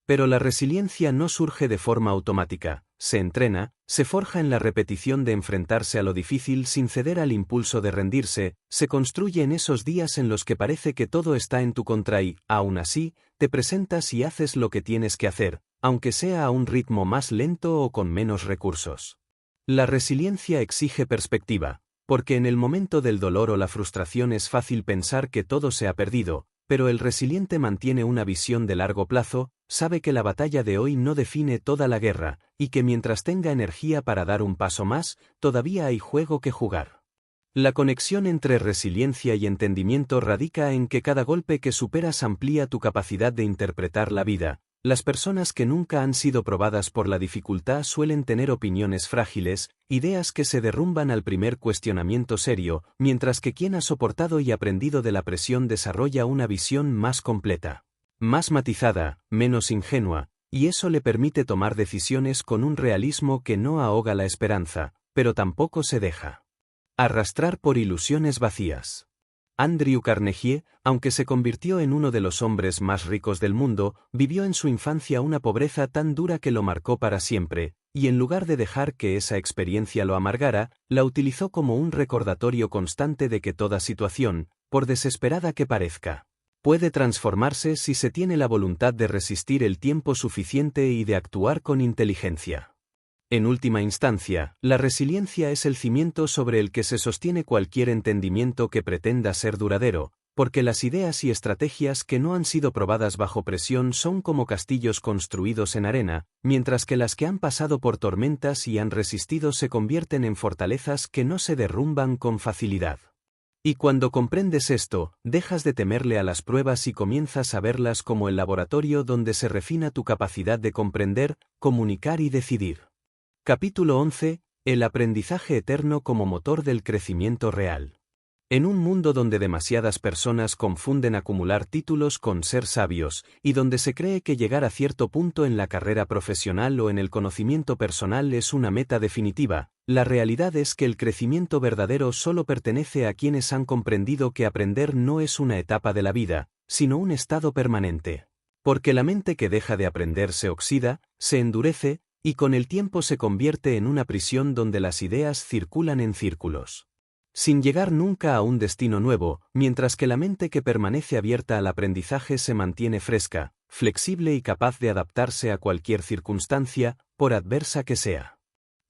Pero la resiliencia no surge de forma automática, se entrena, se forja en la repetición de enfrentarse a lo difícil sin ceder al impulso de rendirse, se construye en esos días en los que parece que todo está en tu contra y, aún así, te presentas y haces lo que tienes que hacer, aunque sea a un ritmo más lento o con menos recursos. La resiliencia exige perspectiva, porque en el momento del dolor o la frustración es fácil pensar que todo se ha perdido, pero el resiliente mantiene una visión de largo plazo, sabe que la batalla de hoy no define toda la guerra, y que mientras tenga energía para dar un paso más, todavía hay juego que jugar. La conexión entre resiliencia y entendimiento radica en que cada golpe que superas amplía tu capacidad de interpretar la vida. Las personas que nunca han sido probadas por la dificultad suelen tener opiniones frágiles, ideas que se derrumban al primer cuestionamiento serio, mientras que quien ha soportado y aprendido de la presión desarrolla una visión más completa, más matizada, menos ingenua, y eso le permite tomar decisiones con un realismo que no ahoga la esperanza, pero tampoco se deja arrastrar por ilusiones vacías. Andrew Carnegie, aunque se convirtió en uno de los hombres más ricos del mundo, vivió en su infancia una pobreza tan dura que lo marcó para siempre, y en lugar de dejar que esa experiencia lo amargara, la utilizó como un recordatorio constante de que toda situación, por desesperada que parezca, puede transformarse si se tiene la voluntad de resistir el tiempo suficiente y de actuar con inteligencia. En última instancia, la resiliencia es el cimiento sobre el que se sostiene cualquier entendimiento que pretenda ser duradero, porque las ideas y estrategias que no han sido probadas bajo presión son como castillos construidos en arena, mientras que las que han pasado por tormentas y han resistido se convierten en fortalezas que no se derrumban con facilidad. Y cuando comprendes esto, dejas de temerle a las pruebas y comienzas a verlas como el laboratorio donde se refina tu capacidad de comprender, comunicar y decidir. Capítulo 11. El aprendizaje eterno como motor del crecimiento real. En un mundo donde demasiadas personas confunden acumular títulos con ser sabios, y donde se cree que llegar a cierto punto en la carrera profesional o en el conocimiento personal es una meta definitiva, la realidad es que el crecimiento verdadero solo pertenece a quienes han comprendido que aprender no es una etapa de la vida, sino un estado permanente. Porque la mente que deja de aprender se oxida, se endurece, y con el tiempo se convierte en una prisión donde las ideas circulan en círculos, sin llegar nunca a un destino nuevo, mientras que la mente que permanece abierta al aprendizaje se mantiene fresca, flexible y capaz de adaptarse a cualquier circunstancia, por adversa que sea.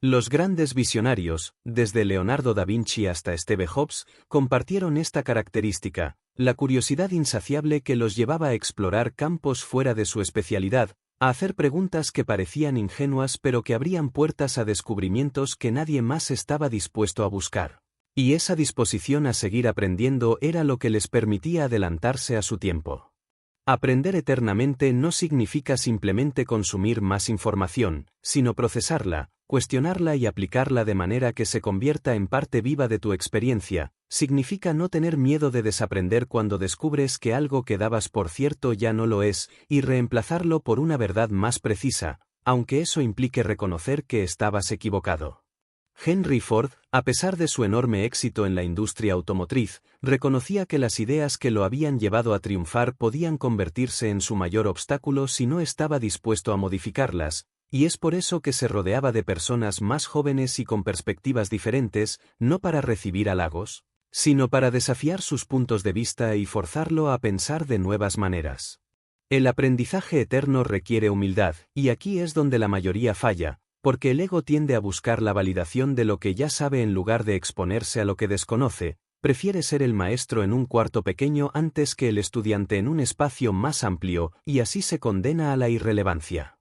Los grandes visionarios, desde Leonardo da Vinci hasta Steve Jobs, compartieron esta característica, la curiosidad insaciable que los llevaba a explorar campos fuera de su especialidad, a hacer preguntas que parecían ingenuas pero que abrían puertas a descubrimientos que nadie más estaba dispuesto a buscar. Y esa disposición a seguir aprendiendo era lo que les permitía adelantarse a su tiempo. Aprender eternamente no significa simplemente consumir más información, sino procesarla, cuestionarla y aplicarla de manera que se convierta en parte viva de tu experiencia. Significa no tener miedo de desaprender cuando descubres que algo que dabas por cierto ya no lo es, y reemplazarlo por una verdad más precisa, aunque eso implique reconocer que estabas equivocado. Henry Ford, a pesar de su enorme éxito en la industria automotriz, reconocía que las ideas que lo habían llevado a triunfar podían convertirse en su mayor obstáculo si no estaba dispuesto a modificarlas, y es por eso que se rodeaba de personas más jóvenes y con perspectivas diferentes, no para recibir halagos, sino para desafiar sus puntos de vista y forzarlo a pensar de nuevas maneras. El aprendizaje eterno requiere humildad, y aquí es donde la mayoría falla, porque el ego tiende a buscar la validación de lo que ya sabe en lugar de exponerse a lo que desconoce, prefiere ser el maestro en un cuarto pequeño antes que el estudiante en un espacio más amplio, y así se condena a la irrelevancia.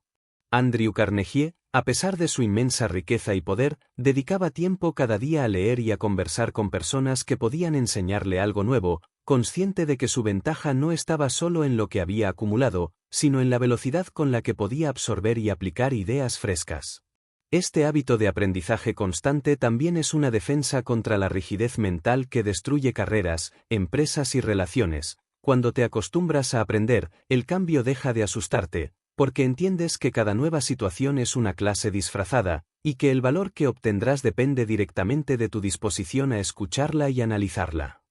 Andrew Carnegie, a pesar de su inmensa riqueza y poder, dedicaba tiempo cada día a leer y a conversar con personas que podían enseñarle algo nuevo, consciente de que su ventaja no estaba solo en lo que había acumulado, sino en la velocidad con la que podía absorber y aplicar ideas frescas. Este hábito de aprendizaje constante también es una defensa contra la rigidez mental que destruye carreras, empresas y relaciones. Cuando te acostumbras a aprender, el cambio deja de asustarte, porque entiendes que cada nueva situación es una clase disfrazada, y que el valor que obtendrás depende directamente de tu disposición a escucharla y analizarla.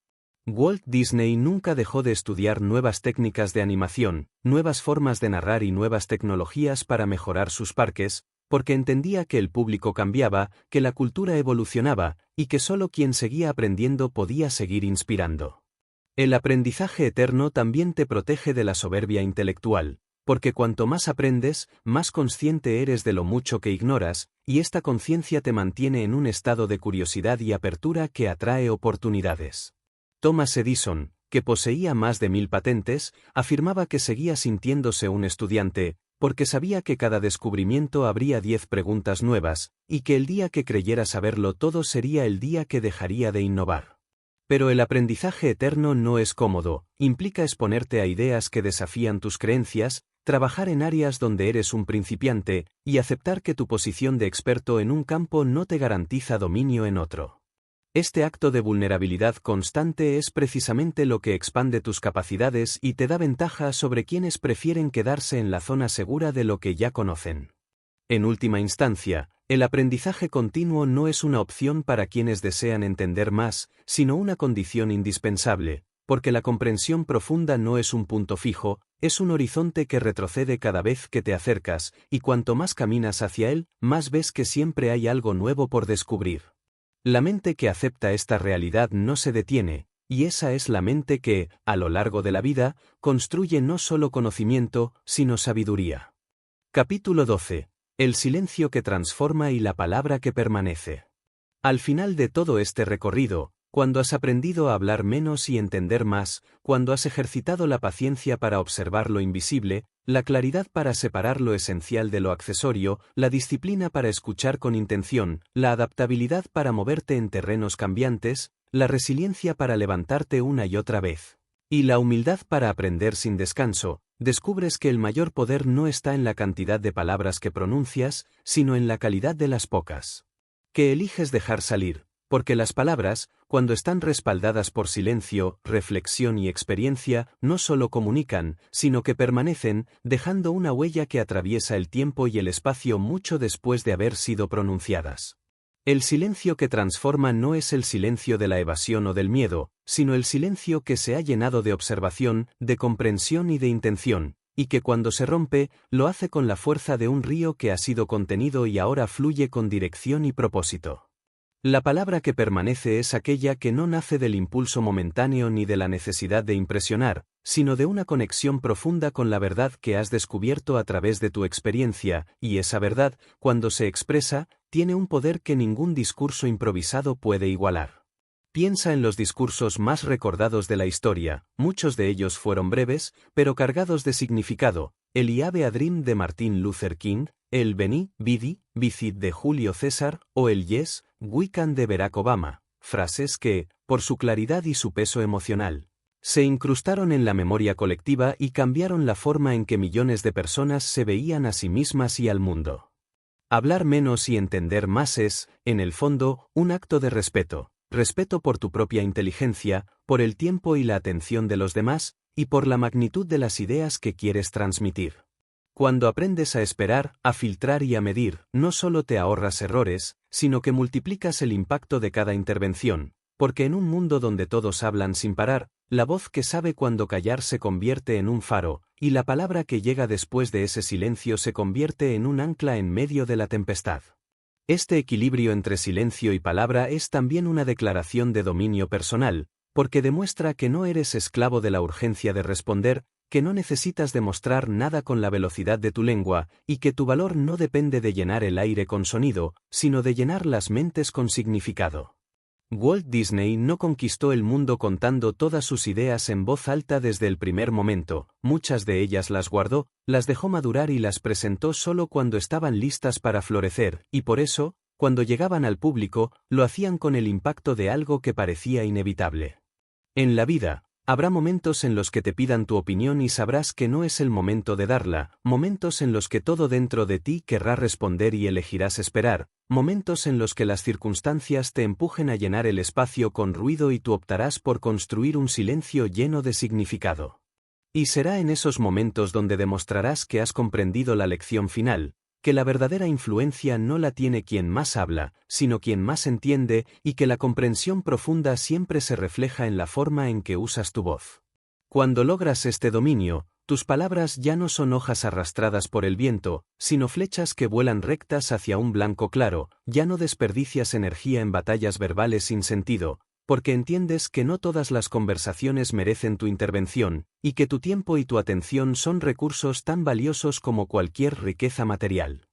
Walt Disney nunca dejó de estudiar nuevas técnicas de animación, nuevas formas de narrar y nuevas tecnologías para mejorar sus parques, porque entendía que el público cambiaba, que la cultura evolucionaba, y que solo quien seguía aprendiendo podía seguir inspirando. El aprendizaje eterno también te protege de la soberbia intelectual, porque cuanto más aprendes, más consciente eres de lo mucho que ignoras, y esta conciencia te mantiene en un estado de curiosidad y apertura que atrae oportunidades. Thomas Edison, que poseía más de 1000 patentes, afirmaba que seguía sintiéndose un estudiante, porque sabía que cada descubrimiento habría 10 preguntas nuevas, y que el día que creyera saberlo todo sería el día que dejaría de innovar. Pero el aprendizaje eterno no es cómodo, implica exponerte a ideas que desafían tus creencias, trabajar en áreas donde eres un principiante, y aceptar que tu posición de experto en un campo no te garantiza dominio en otro. Este acto de vulnerabilidad constante es precisamente lo que expande tus capacidades y te da ventaja sobre quienes prefieren quedarse en la zona segura de lo que ya conocen. En última instancia, el aprendizaje continuo no es una opción para quienes desean entender más, sino una condición indispensable, porque la comprensión profunda no es un punto fijo, es un horizonte que retrocede cada vez que te acercas, y cuanto más caminas hacia él, más ves que siempre hay algo nuevo por descubrir. La mente que acepta esta realidad no se detiene, y esa es la mente que, a lo largo de la vida, construye no solo conocimiento, sino sabiduría. Capítulo 12. El silencio que transforma y la palabra que permanece. Al final de todo este recorrido, cuando has aprendido a hablar menos y entender más, cuando has ejercitado la paciencia para observar lo invisible, la claridad para separar lo esencial de lo accesorio, la disciplina para escuchar con intención, la adaptabilidad para moverte en terrenos cambiantes, la resiliencia para levantarte una y otra vez, y la humildad para aprender sin descanso, descubres que el mayor poder no está en la cantidad de palabras que pronuncias, sino en la calidad de las pocas que eliges dejar salir, porque las palabras, cuando están respaldadas por silencio, reflexión y experiencia, no solo comunican, sino que permanecen, dejando una huella que atraviesa el tiempo y el espacio mucho después de haber sido pronunciadas. El silencio que transforma no es el silencio de la evasión o del miedo, sino el silencio que se ha llenado de observación, de comprensión y de intención, y que cuando se rompe, lo hace con la fuerza de un río que ha sido contenido y ahora fluye con dirección y propósito. La palabra que permanece es aquella que no nace del impulso momentáneo ni de la necesidad de impresionar, sino de una conexión profunda con la verdad que has descubierto a través de tu experiencia, y esa verdad, cuando se expresa, tiene un poder que ningún discurso improvisado puede igualar. Piensa en los discursos más recordados de la historia, muchos de ellos fueron breves, pero cargados de significado: el Iave Adrim de Martin Luther King, el Veni, Vidi, Vicid de Julio César, o el Yes, We Can de Barack Obama, frases que, por su claridad y su peso emocional, se incrustaron en la memoria colectiva y cambiaron la forma en que millones de personas se veían a sí mismas y al mundo. Hablar menos y entender más es, en el fondo, un acto de respeto. Respeto por tu propia inteligencia, por el tiempo y la atención de los demás, y por la magnitud de las ideas que quieres transmitir. Cuando aprendes a esperar, a filtrar y a medir, no solo te ahorras errores, sino que multiplicas el impacto de cada intervención, porque en un mundo donde todos hablan sin parar, la voz que sabe cuándo callar se convierte en un faro, y la palabra que llega después de ese silencio se convierte en un ancla en medio de la tempestad. Este equilibrio entre silencio y palabra es también una declaración de dominio personal, porque demuestra que no eres esclavo de la urgencia de responder, que no necesitas demostrar nada con la velocidad de tu lengua, y que tu valor no depende de llenar el aire con sonido, sino de llenar las mentes con significado. Walt Disney no conquistó el mundo contando todas sus ideas en voz alta desde el primer momento, muchas de ellas las guardó, las dejó madurar y las presentó solo cuando estaban listas para florecer, y por eso, cuando llegaban al público, lo hacían con el impacto de algo que parecía inevitable. En la vida, habrá momentos en los que te pidan tu opinión y sabrás que no es el momento de darla, momentos en los que todo dentro de ti querrá responder y elegirás esperar, momentos en los que las circunstancias te empujen a llenar el espacio con ruido y tú optarás por construir un silencio lleno de significado. Y será en esos momentos donde demostrarás que has comprendido la lección final, que la verdadera influencia no la tiene quien más habla, sino quien más entiende, y que la comprensión profunda siempre se refleja en la forma en que usas tu voz. Cuando logras este dominio, tus palabras ya no son hojas arrastradas por el viento, sino flechas que vuelan rectas hacia un blanco claro, ya no desperdicias energía en batallas verbales sin sentido, porque entiendes que no todas las conversaciones merecen tu intervención, y que tu tiempo y tu atención son recursos tan valiosos como cualquier riqueza material.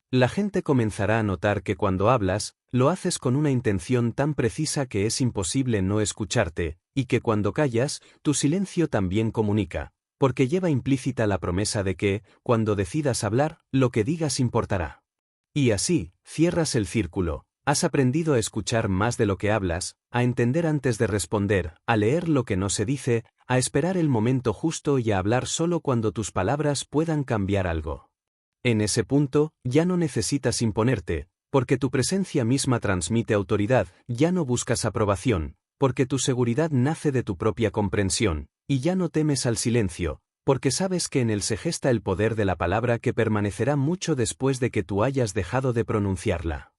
La gente comenzará a notar que cuando hablas, lo haces con una intención tan precisa que es imposible no escucharte, y que cuando callas, tu silencio también comunica, porque lleva implícita la promesa de que, cuando decidas hablar, lo que digas importará. Y así, cierras el círculo. Has aprendido a escuchar más de lo que hablas, a entender antes de responder, a leer lo que no se dice, a esperar el momento justo y a hablar solo cuando tus palabras puedan cambiar algo. En ese punto, ya no necesitas imponerte, porque tu presencia misma transmite autoridad, ya no buscas aprobación, porque tu seguridad nace de tu propia comprensión, y ya no temes al silencio, porque sabes que en él se gesta el poder de la palabra que permanecerá mucho después de que tú hayas dejado de pronunciarla.